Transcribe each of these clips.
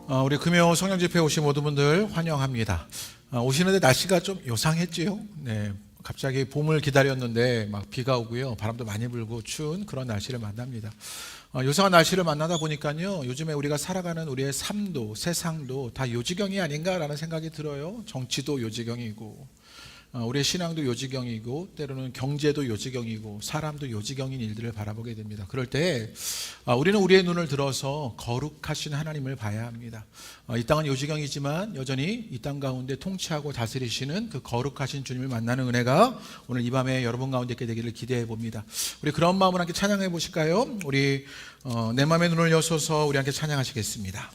우리 금요 성령 집회에 오신 모든 분들 환영합니다. 오시는데 날씨가 좀 요상했지요. 네, 갑자기 봄을 기다렸는데 막 비가 오고요, 바람도 많이 불고 추운 그런 날씨를 만납니다. 요상한 날씨를 만나다 보니까요, 요즘에 우리가 살아가는 우리의 삶도 세상도 다 요지경이 아닌가라는 생각이 들어요. 정치도 요지경이고, 우리의 신앙도 요지경이고, 때로는 경제도 요지경이고, 사람도 요지경인 일들을 바라보게 됩니다. 그럴 때 우리는 우리의 눈을 들어서 거룩하신 하나님을 봐야 합니다. 이 땅은 요지경이지만 여전히 이 땅 가운데 통치하고 다스리시는 그 거룩하신 주님을 만나는 은혜가 오늘 이 밤에 여러분 가운데 있게 되기를 기대해 봅니다. 우리 그런 마음으로 함께 찬양해 보실까요? 우리 내 맘의 눈을 여소서 우리 함께 찬양하시겠습니다.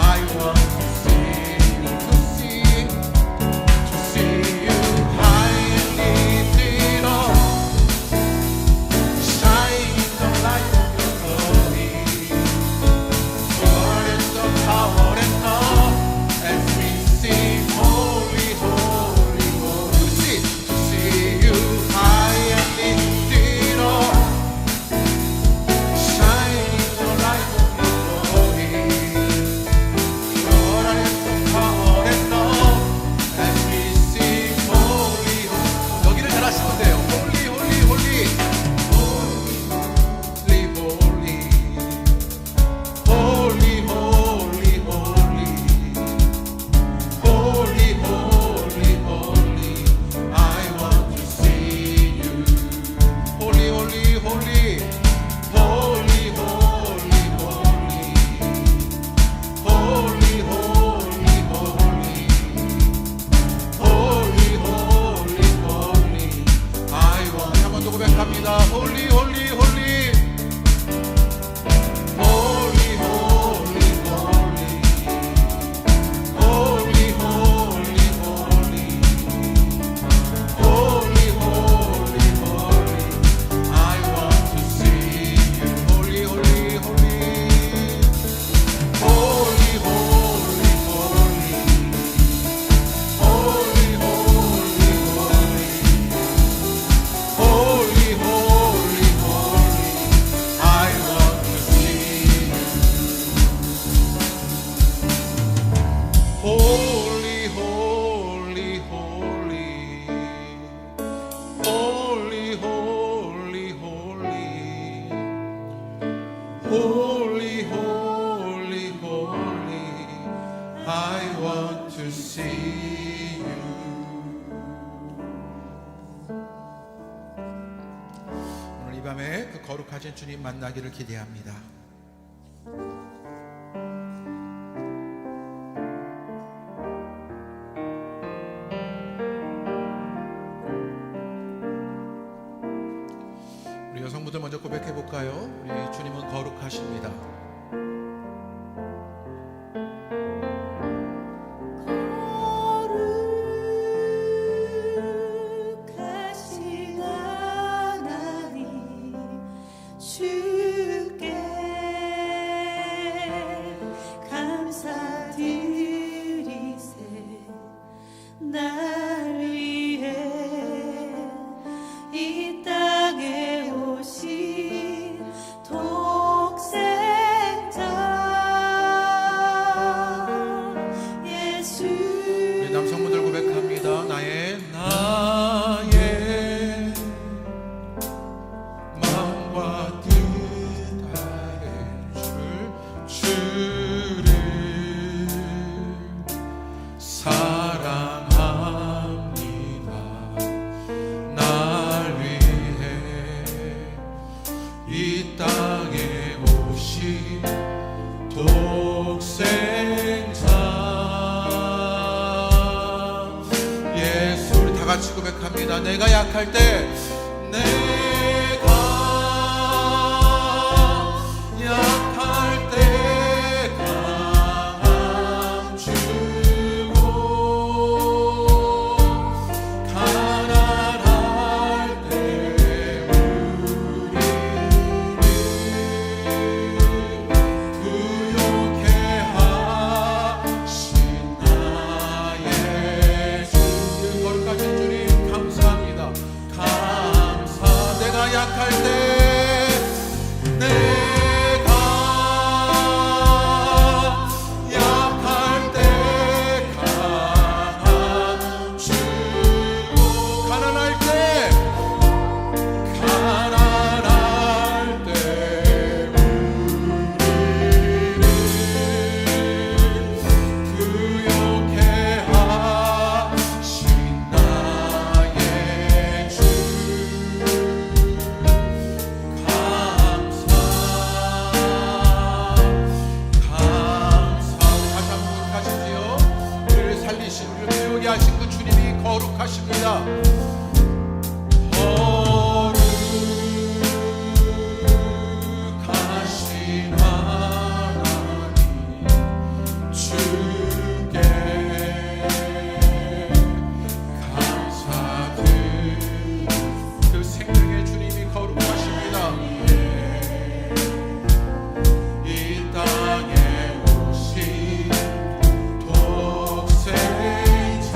I want I want to see you. 오늘 이 밤에 그 거룩하신 주님 만나기를 기대합니다. 우리 여성분들 먼저 고백해 볼까요? 우리 주님은 거룩하십니다. 남성분들 고백합니다. 나의 마음과 뜻하에 주를 사랑합니다. 날 위해 이 땅에 오신 독생자 같이 고백합니다. 내가 약할 때 강함 주고 가난할 때 우리를 부욕해 하신 나의 주. 거룩하신 주님 감사합니다. 내가 약할 때 강함 주고 가난할 때 우리를 구욕해 하신 나의 주. 우리를 배우게 하신 그 주님이 거룩하십니다. 거룩하신 하나님 주께 감사드립니다. 그 생명의 주님이 거룩하십니다. 이 땅에 오신 독생자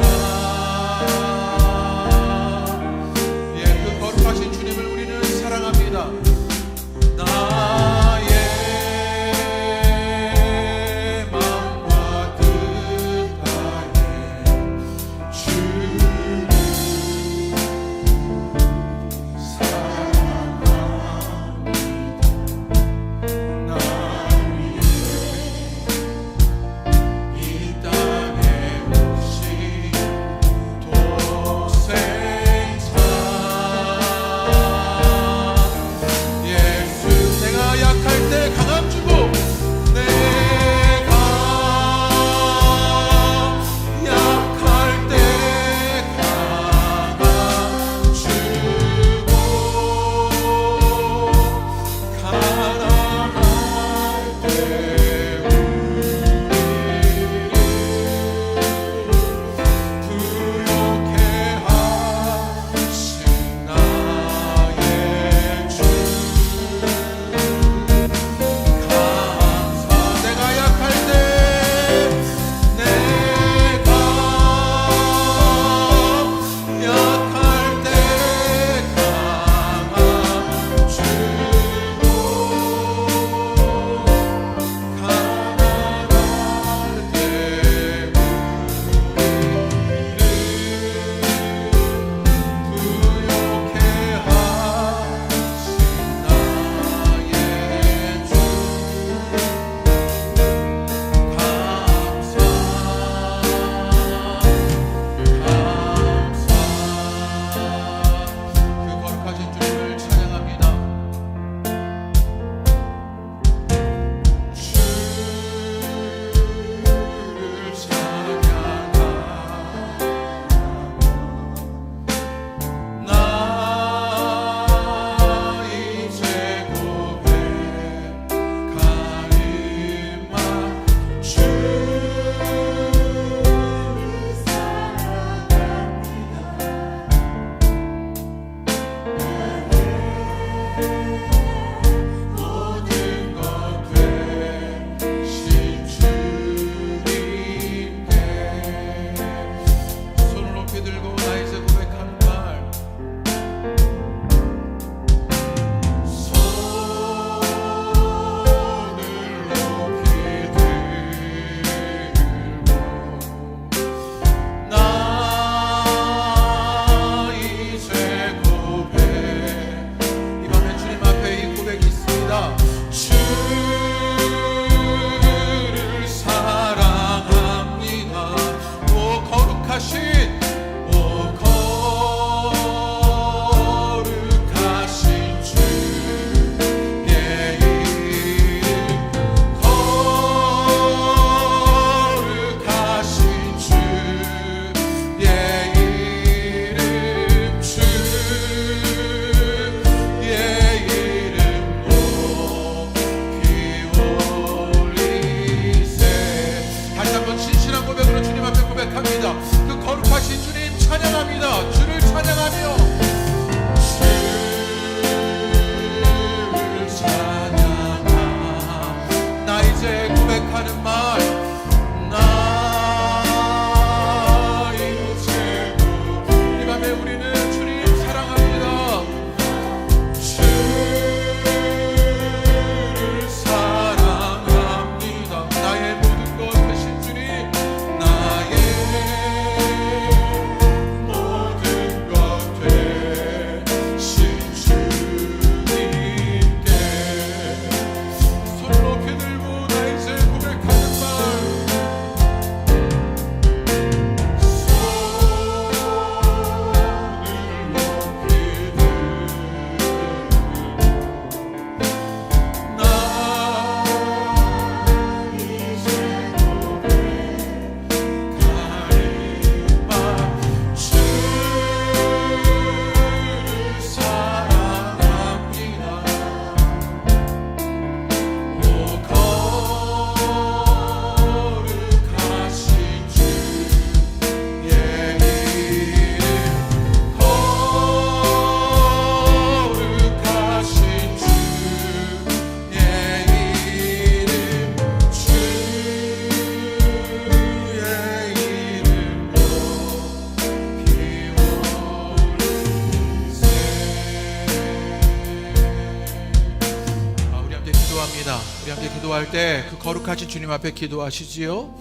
기도할 때 그 거룩하신 주님 앞에 기도하시지요.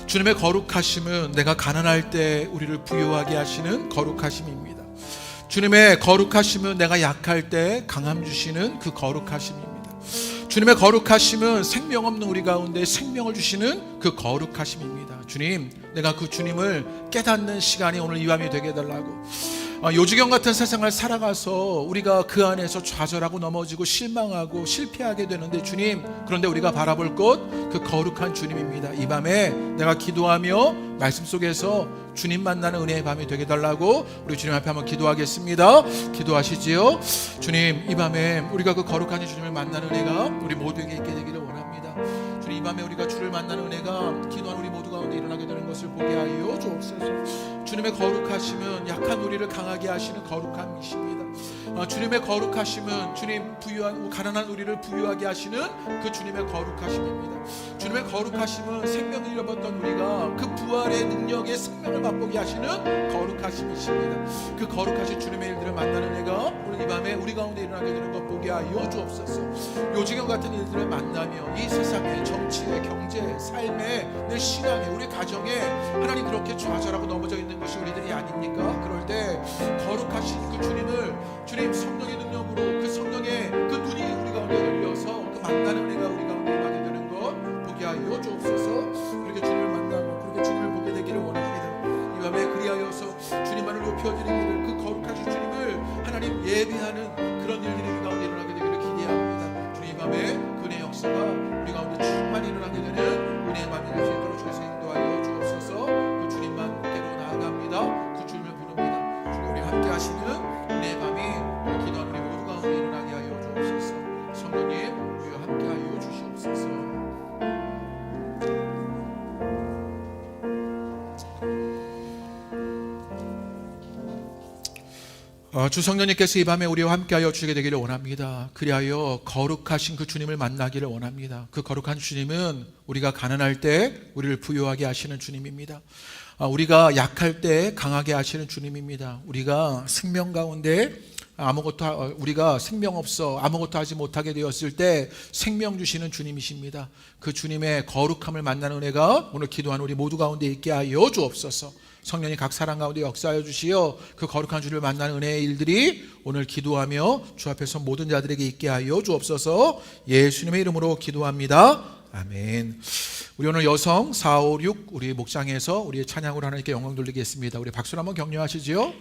주님의 거룩하심은 내가 가난할 때 우리를 부유하게 하시는 거룩하심입니다. 주님의 거룩하심은 내가 약할 때 강함 주시는 그 거룩하심입니다. 주님의 거룩하심은 생명 없는 우리 가운데 생명을 주시는 그 거룩하심입니다. 주님, 내가 그 주님을 깨닫는 시간이 오늘 이 밤이 되게 해달라고. 요지경 같은 세상을 살아가서 우리가 그 안에서 좌절하고 넘어지고 실망하고 실패하게 되는데 주님, 그런데 우리가 바라볼 곳 그 거룩한 주님입니다. 이 밤에 내가 기도하며 말씀 속에서 주님 만나는 은혜의 밤이 되게 해달라고 우리 주님 앞에 한번 기도하겠습니다. 기도하시지요. 주님, 이 밤에 우리가 그 거룩한 주님을 만나는 은혜가 우리 모두에게 있게 되기를 원합니다. 주님, 이 밤에 우리가 주를 만나는 은혜가 기도한 우리 모두 가운데 일어나게 되는 것을 보게 하여 주옵소서. 주님의 거룩하심은 약한 우리를 강하게 하시는 거룩함이십니다. 주님의 거룩하심은 주님 부유한 가난한 우리를 부유하게 하시는 그 주님의 거룩하심입니다. 주님의 거룩하심은 생명을 잃어버렸던 우리가 그 부활의 능력의 생명을 맛보게 하시는 거룩하심이십니다. 그 거룩하신 주님의 일들을 만나는 애가 오늘 이 밤에 우리 가운데 일어나게 되는 것 보게 하여 주옵소서. 요지경 같은 일들을 만나며 이 세상의 정치의 경제 삶의 내 신앙에 우리 가정에 하나님 그렇게 좌절하고 넘어져 있는 것이 우리들이 아닙니까? 그럴 때 거룩하신 그 주님을 주님 성령의 능력으로 그 성령의 그 눈이 우리 가운데 열려서 그 만나는 은혜가 우리 가운데 임하게 되는 것 보게 하여 주옵소서. 그렇게 주님을 만나고 그렇게 주님을 보게 되기를 원합니다. 이 밤에 그리하여서 주님만을 높여드리기를 그 거룩하신 주님을 하나님 예배하는 그런 일들이 우리 가운데 일어나게 되기를 기대합니다. 주님, 이 밤에 그 은혜 역사가 우리 가운데 충만히 일어나게 되는 은혜의 밤이 될 수 있도록 주께서 인도하여 주옵소서. 그 주님만 밖으로 나아갑니다. 그 주님을 부릅니다. 주님, 우리 함께 하시는 은혜의 밤이 기도하는 우리 모두 가운데 일어나게 하여 주옵소서. 성령님, 우리와 함께 하여 주시옵소서. 주 성령님께서 이 밤에 우리와 함께하여 주시게 되기를 원합니다. 그리하여 거룩하신 그 주님을 만나기를 원합니다. 그 거룩한 주님은 우리가 가난할 때 우리를 부유하게 하시는 주님입니다. 우리가 약할 때 강하게 하시는 주님입니다. 우리가 생명 가운데 우리가 생명 없어 아무것도 하지 못하게 되었을 때 생명 주시는 주님이십니다. 그 주님의 거룩함을 만나는 은혜가 오늘 기도하는 우리 모두 가운데 있게 하여 주옵소서. 성령이 각 사람 가운데 역사하여 주시어 그 거룩한 주를 만나는 은혜의 일들이 오늘 기도하며 주 앞에서 모든 자들에게 있게 하여 주옵소서. 예수님의 이름으로 기도합니다. 아멘. 우리 오늘 여성 4, 5, 6 우리 목장에서 우리의 찬양으로 하나님께 영광 돌리겠습니다. 우리 박수로 한번 격려하시지요.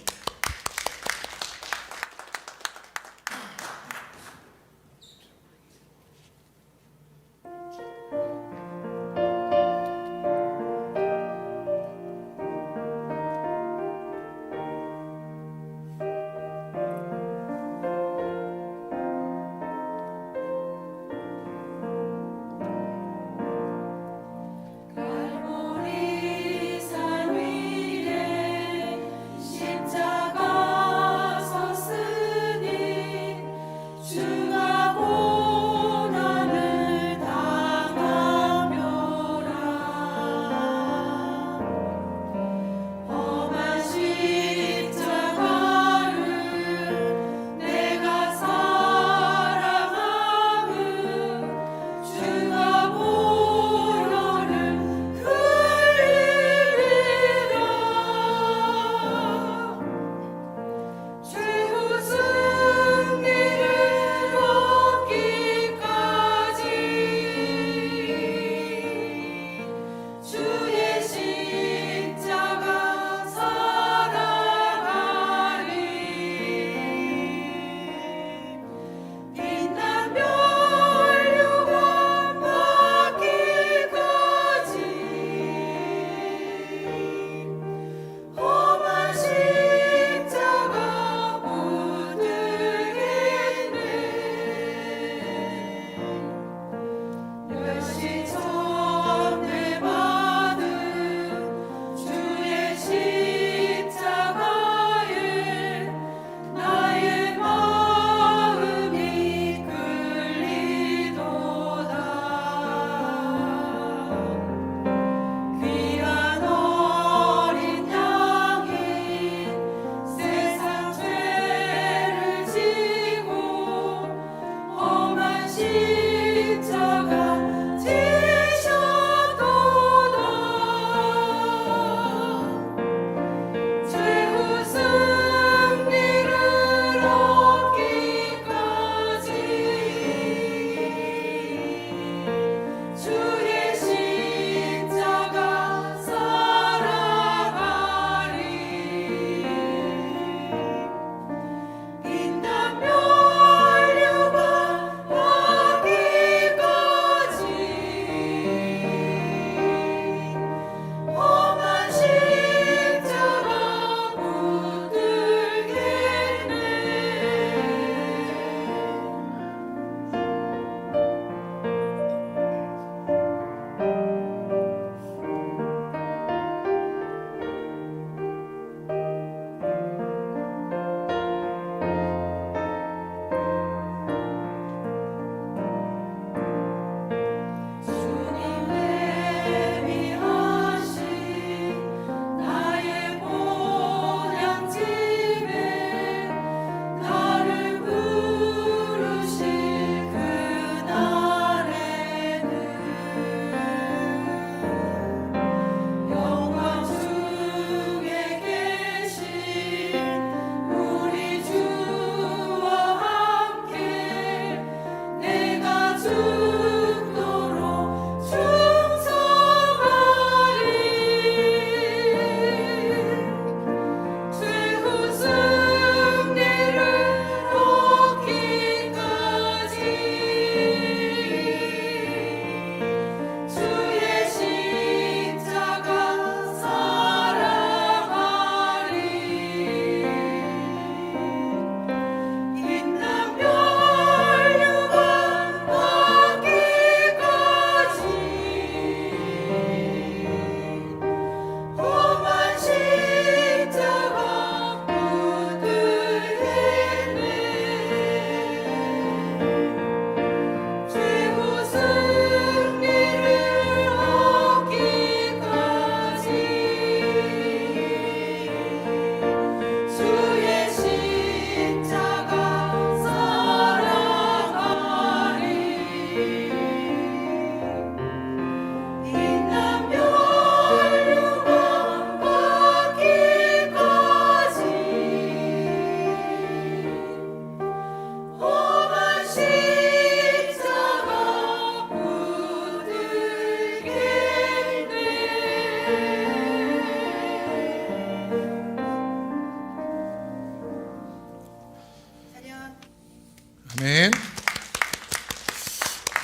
갈보리 산 위에 십자가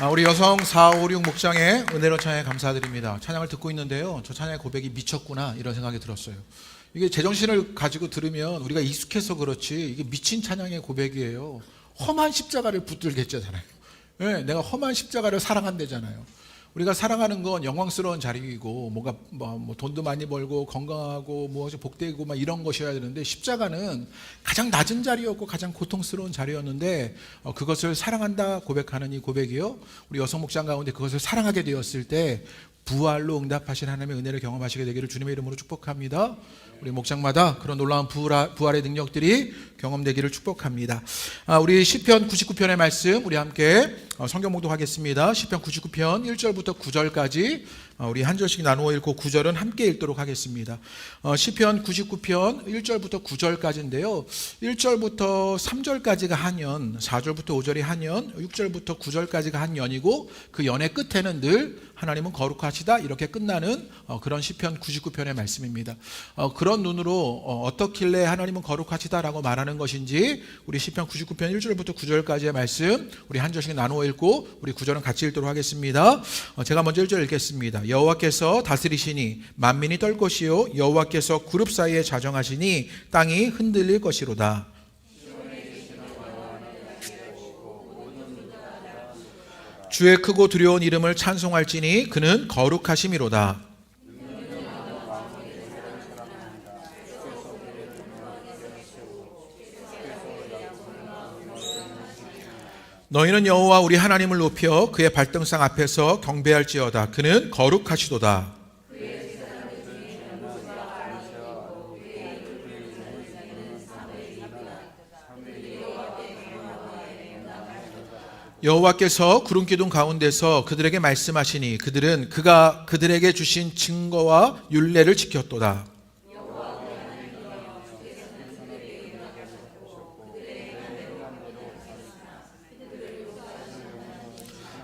우리 여성 456 목장의 은혜로 찬양에 감사드립니다. 찬양을 듣고 있는데요, 저 찬양의 고백이 미쳤구나 이런 생각이 들었어요. 이게 제정신을 가지고 들으면 우리가 익숙해서 그렇지 이게 미친 찬양의 고백이에요. 험한 십자가를 붙들겠잖아요. 네, 내가 험한 십자가를 사랑한대잖아요. 우리가 사랑하는 건 영광스러운 자리이고 뭐가 뭐 돈도 많이 벌고 건강하고 뭐 복되고 막 이런 것이어야 되는데, 십자가는 가장 낮은 자리였고 가장 고통스러운 자리였는데 그것을 사랑한다 고백하는 이 고백이요, 우리 여성 목장 가운데 그것을 사랑하게 되었을 때 부활로 응답하신 하나님의 은혜를 경험하시게 되기를 주님의 이름으로 축복합니다. 우리 목장마다 그런 놀라운 부활의 능력들이 경험되기를 축복합니다. 우리 시편 99편의 말씀 우리 함께 성경 봉독하겠습니다. 시편 99편 1절부터 9절까지 우리 한 절씩 나누어 읽고 9절은 함께 읽도록 하겠습니다. 시편 99편 1절부터 9절까지인데요. 1절부터 3절까지가 한 연, 4절부터 5절이 한 연, 6절부터 9절까지가 한 연이고 그 연의 끝에는 늘 하나님은 거룩하시다 이렇게 끝나는 그런 시편 99편의 말씀입니다. 그런 눈으로 어떻길래 하나님은 거룩하시다라고 말하는 것인지 우리 시편 99편 1절부터 9절까지의 말씀 우리 한 절씩 나누어 읽고 우리 9절은 같이 읽도록 하겠습니다. 제가 먼저 1절 읽겠습니다. 여호와께서 다스리시니 만민이 떨 것이요 여호와께서 그룹 사이에 자정하시니 땅이 흔들릴 것이로다. 주의 크고 두려운 이름을 찬송할지니 그는 거룩하심이로다. 너희는 여호와 우리 하나님을 높여 그의 발등상 앞에서 경배할지어다. 그는 거룩하시도다. 여호와께서 구름 기둥 가운데서 그들에게 말씀하시니 그들은 그가 그들에게 주신 증거와 율례를 지켰도다.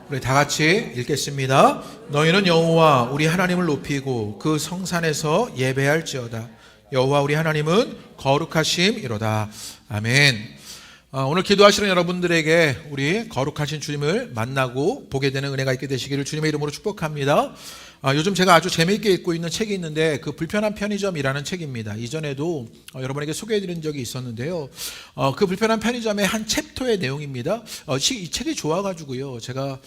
우리 다 같이 읽겠습니다. 너희는 여호와 우리 하나님을 높이고 그 성산에서 예배할지어다. 여호와 우리 하나님은 거룩하심이로다. 아멘. 오늘 기도하시는 여러분들에게 우리 거룩하신 주님을 만나고 보게 되는 은혜가 있게 되시기를 주님의 이름으로 축복합니다. 요즘 제가 아주 재미있게 읽고 있는 책이 있는데 그 불편한 편의점이라는 책입니다. 이전에도 여러분에게 소개해드린 적이 있었는데요. 그 불편한 편의점의 한 챕터의 내용입니다. 이 책이 좋아가지고요, 제가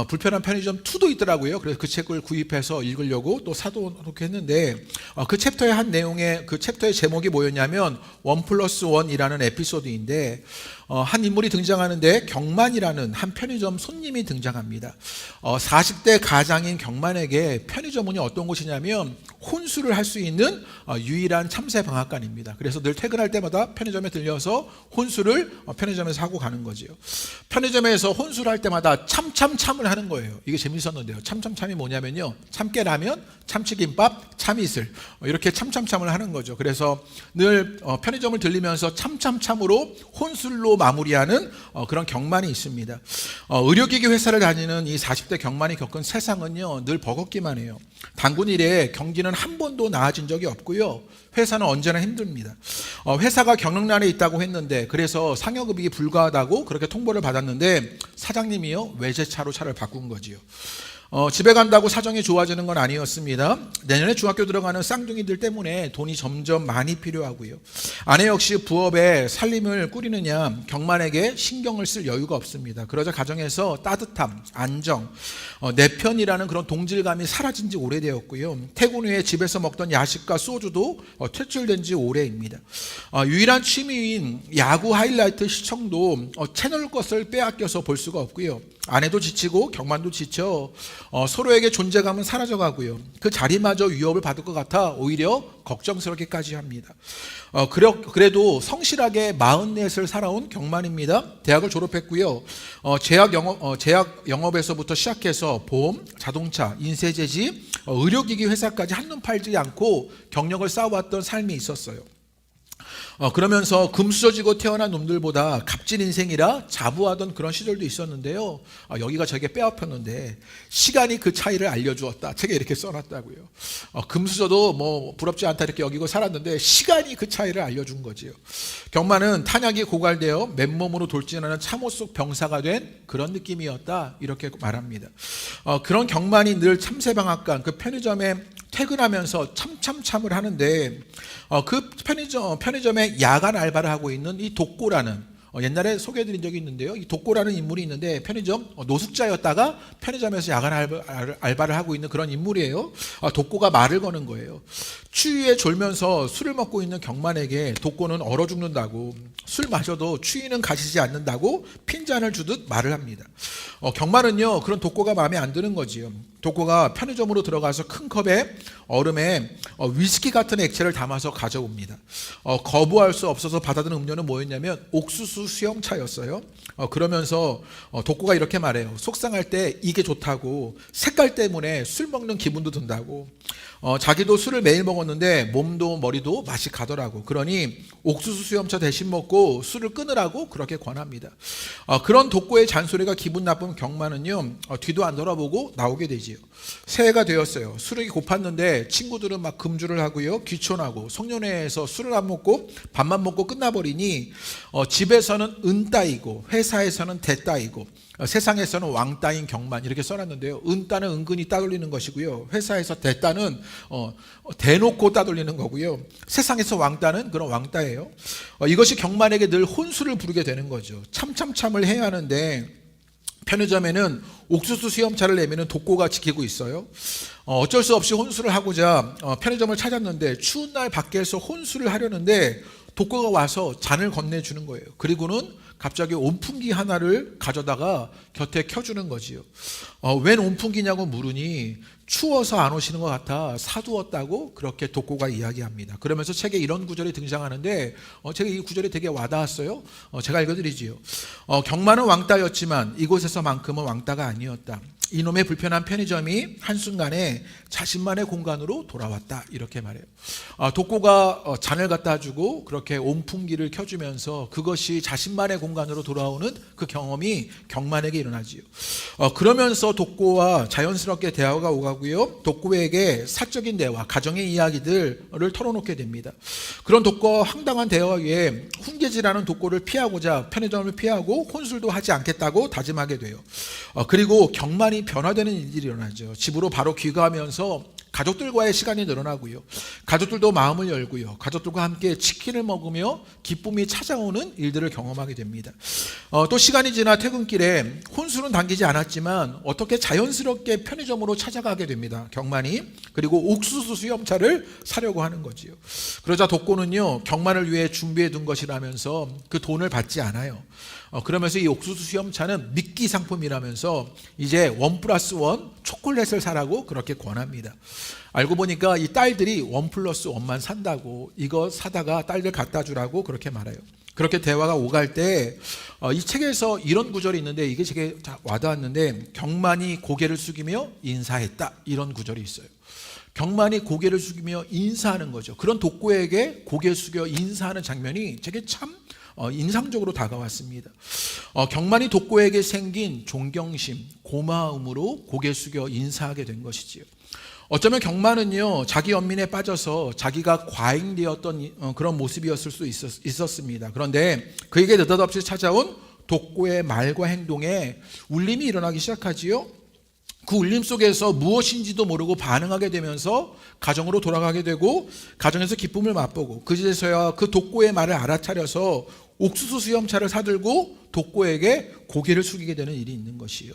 불편한 편의점 2도 있더라고요. 그래서 그 책을 구입해서 읽으려고 또 사도록 했는데, 그 챕터의 한 내용의 그 챕터의 제목이 뭐였냐면 1+1이라는 에피소드인데, 한 인물이 등장하는데 경만이라는 한 편의점 손님이 등장합니다. 40대 가장인 경만에게 편의점문이 어떤 곳이냐면 혼술을 할 수 있는 유일한 참새 방앗간입니다. 그래서 늘 퇴근할 때마다 편의점에 들려서 혼술을 편의점에서 하고 가는 거지요. 편의점에서 혼술할 때마다 참을 하는 거예요. 이게 재밌었는데요. 참이 뭐냐면요, 참깨라면, 참치김밥, 참이슬 이렇게 참을 하는 거죠. 그래서 늘 편의점을 들리면서 참으로 혼술로 마무리하는 그런 경만이 있습니다. 의료기기 회사를 다니는 이 40대 경만이 겪은 세상은요, 늘 버겁기만 해요. 단군 이래 경기는 한 번도 나아진 적이 없고요, 회사는 언제나 힘듭니다. 회사가 경영난에 있다고 했는데, 그래서 상여급이 불가하다고 그렇게 통보를 받았는데 사장님이요, 외제차로 차를 바꾼 거지요. 집에 간다고 사정이 좋아지는 건 아니었습니다. 내년에 중학교 들어가는 쌍둥이들 때문에 돈이 점점 많이 필요하고요. 아내 역시 부업에 살림을 꾸리느냐 경만에게 신경을 쓸 여유가 없습니다. 그러자 가정에서 따뜻함, 안정, 내 편이라는 그런 동질감이 사라진 지 오래되었고요. 퇴근 후에 집에서 먹던 야식과 소주도 퇴출된 지 오래입니다. 유일한 취미인 야구 하이라이트 시청도 채널 것을 빼앗겨서 볼 수가 없고요. 아내도 지치고 경만도 지쳐 서로에게 존재감은 사라져가고요. 그 자리마저 위협을 받을 것 같아 오히려 걱정스럽게까지 합니다. 그래도 성실하게 44을 살아온 경만입니다. 대학을 졸업했고요. 제약 영업에서부터 시작해서 보험, 자동차, 인쇄제지, 의료기기 회사까지 한눈 팔지 않고 경력을 쌓아왔던 삶이 있었어요. 그러면서 금수저지고 태어난 놈들보다 값진 인생이라 자부하던 그런 시절도 있었는데요. 여기가 저에게 뼈아팠는데 시간이 그 차이를 알려주었다. 책에 이렇게 써놨다고요. 금수저도 뭐 부럽지 않다 이렇게 여기고 살았는데 시간이 그 차이를 알려준 거지요. 경마는 탄약이 고갈되어 맨몸으로 돌진하는 참호 속 병사가 된 그런 느낌이었다. 이렇게 말합니다. 그런 경만이 늘 참새방앗간 그 편의점에 퇴근하면서 참을 하는데 그 편의점에 야간 알바를 하고 있는 이 독고라는 옛날에 소개해드린 적이 있는데요. 이 독고라는 인물이 있는데 편의점 노숙자였다가 편의점에서 야간 알바를 하고 있는 그런 인물이에요. 독고가 말을 거는 거예요. 추위에 졸면서 술을 먹고 있는 경만에게 독고는 얼어 죽는다고, 술 마셔도 추위는 가시지 않는다고 핀잔을 주듯 말을 합니다. 경만은요 그런 독고가 마음에 안 드는 거지요. 독고가 편의점으로 들어가서 큰 컵에 얼음에 위스키 같은 액체를 담아서 가져옵니다. 거부할 수 없어서 받아든 음료는 뭐였냐면 옥수수 수염차였어요. 그러면서 독고가 이렇게 말해요. 속상할 때 이게 좋다고, 색깔 때문에 술 먹는 기분도 든다고. 자기도 술을 매일 먹었는데 몸도 머리도 맛이 가더라고. 그러니 옥수수 수염차 대신 먹고 술을 끊으라고 그렇게 권합니다. 그런 독고의 잔소리가 기분 나쁜 경만은요 뒤도 안 돌아보고 나오게 되지요. 새해가 되었어요. 술이 고팠는데 친구들은 막 금주를 하고요, 귀촌하고 송년회에서 술을 안 먹고 밥만 먹고 끝나버리니 집에서는 은 따이고 회사에서는 대 따이고 세상에서는 왕따인 경만, 이렇게 써놨는데요. 은따는 은근히 따돌리는 것이고요, 회사에서 대따는 대놓고 따돌리는 거고요, 세상에서 왕따는 그런 왕따예요. 이것이 경만에게 늘 혼수를 부르게 되는 거죠. 참을 해야 하는데 편의점에는 옥수수 수염차를 내미는 독고가 지키고 있어요. 어쩔 수 없이 혼수를 하고자 편의점을 찾았는데 추운 날 밖에서 혼수를 하려는데 독고가 와서 잔을 건네주는 거예요. 그리고는 갑자기 온풍기 하나를 가져다가 곁에 켜주는 거지요. 웬 온풍기냐고 물으니 추워서 안 오시는 것 같아 사두었다고 그렇게 독고가 이야기합니다. 그러면서 책에 이런 구절이 등장하는데 제가 이 구절이 되게 와닿았어요. 제가 읽어드리지요. 경만은 왕따였지만 이곳에서만큼은 왕따가 아니었다. 이놈의 불편한 편의점이 한순간에 자신만의 공간으로 돌아왔다. 이렇게 말해요. 독고가 잔을 갖다 주고 그렇게 온풍기를 켜주면서 그것이 자신만의 공간으로 돌아오는 그 경험이 경만에게 일어나지요. 그러면서 독고와 자연스럽게 대화가 오가고요, 독고에게 사적인 대화, 가정의 이야기들을 털어놓게 됩니다. 그런 독고와 황당한 대화 위에 훈계질하는 독고를 피하고자 편의점을 피하고 혼술도 하지 않겠다고 다짐하게 돼요. 그리고 경만이 변화되는 일들이 일어나죠. 집으로 바로 귀가하면서 가족들과의 시간이 늘어나고요, 가족들도 마음을 열고요, 가족들과 함께 치킨을 먹으며 기쁨이 찾아오는 일들을 경험하게 됩니다. 또 시간이 지나 퇴근길에 혼술은 당기지 않았지만 어떻게 자연스럽게 편의점으로 찾아가게 됩니다, 경만이. 그리고 옥수수 수염차를 사려고 하는 거지요. 그러자 독고는요 경만을 위해 준비해 둔 것이라면서 그 돈을 받지 않아요. 그러면서 이 옥수수 수염차는 미끼 상품이라면서 이제 1+1 초콜릿을 사라고 그렇게 권합니다. 알고 보니까 이 딸들이 1+1만 산다고, 이거 사다가 딸들 갖다 주라고 그렇게 말해요. 그렇게 대화가 오갈 때 이 책에서 이런 구절이 있는데 이게 되게 와닿았는데, 경만이 고개를 숙이며 인사했다, 이런 구절이 있어요. 경만이 고개를 숙이며 인사하는 거죠. 그런 독고에게 고개 숙여 인사하는 장면이 되게 참 인상적으로 다가왔습니다. 경만이 독고에게 생긴 존경심, 고마움으로 고개 숙여 인사하게 된 것이지요. 어쩌면 경만은요 자기 연민에 빠져서 자기가 과잉되었던 그런 모습이었을 수 있었습니다. 그런데 그에게 느닷없이 찾아온 독고의 말과 행동에 울림이 일어나기 시작하지요. 그 울림 속에서 무엇인지도 모르고 반응하게 되면서 가정으로 돌아가게 되고 가정에서 기쁨을 맛보고 그제서야 그 독고의 말을 알아차려서 옥수수 수염차를 사들고 독고에게 고개를 숙이게 되는 일이 있는 것이요.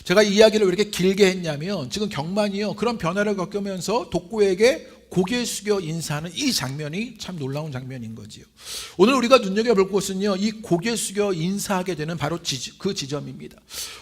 제가 이 이야기를 왜 이렇게 길게 했냐면 지금 경만이요 그런 변화를 겪으면서 독고에게 고개 숙여 인사하는 이 장면이 참 놀라운 장면인 거지요. 오늘 우리가 눈여겨볼 곳은요 이 고개 숙여 인사하게 되는 바로 그 지점입니다.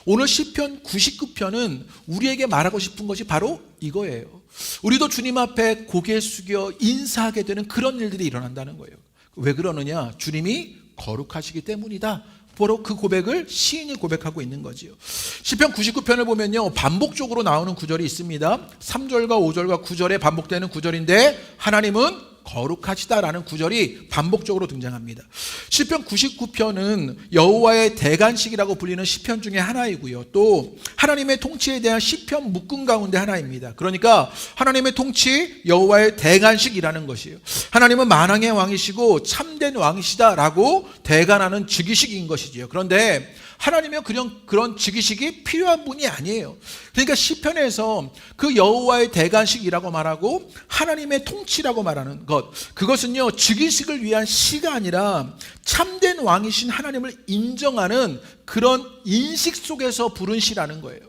오늘 시편 99편은 우리에게 말하고 싶은 것이 바로 이거예요. 우리도 주님 앞에 고개 숙여 인사하게 되는 그런 일들이 일어난다는 거예요. 왜 그러느냐? 주님이 거룩하시기 때문이다. 바로 그 고백을 시인이 고백하고 있는 거지요. 시편 99편을 보면요 반복적으로 나오는 구절이 있습니다. 3절과 5절과 9절에 반복되는 구절인데, 하나님은 거룩하시다라는 구절이 반복적으로 등장합니다. 시편 99편은 여호와의 대관식이라고 불리는 시편 중에 하나이고요. 또 하나님의 통치에 대한 시편 묶음 가운데 하나입니다. 그러니까 하나님의 통치, 여호와의 대관식이라는 것이에요. 하나님은 만왕의 왕이시고 참된 왕이시다라고 대관하는 즉위식인 것이지요. 그런데 하나님은 그런 즉위식이 필요한 분이 아니에요. 그러니까 시편에서 그 여호와의 대관식이라고 말하고 하나님의 통치라고 말하는 것, 그것은요 즉위식을 위한 시가 아니라 참된 왕이신 하나님을 인정하는 그런 인식 속에서 부른 시라는 거예요.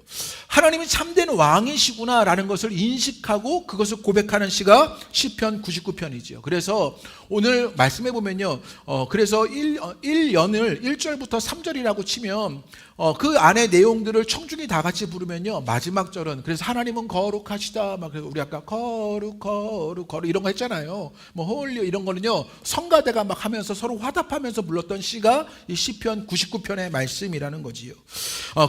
하나님이 참된 왕이시구나라는 것을 인식하고 그것을 고백하는 시가 시편 99편이죠. 그래서 오늘 말씀해 보면요, 그래서 1연을 1절부터 3절이라고 치면 그 안에 내용들을 청중이 다 같이 부르면요, 마지막 절은 그래서 하나님은 거룩하시다, 막 우리 아까 거룩 이런 거 했잖아요. 뭐 홀리 이런 거는요 성가대가 막 하면서 서로 화답하면서 불렀던 시가 이 시편 99편의 말씀이라는 거지요.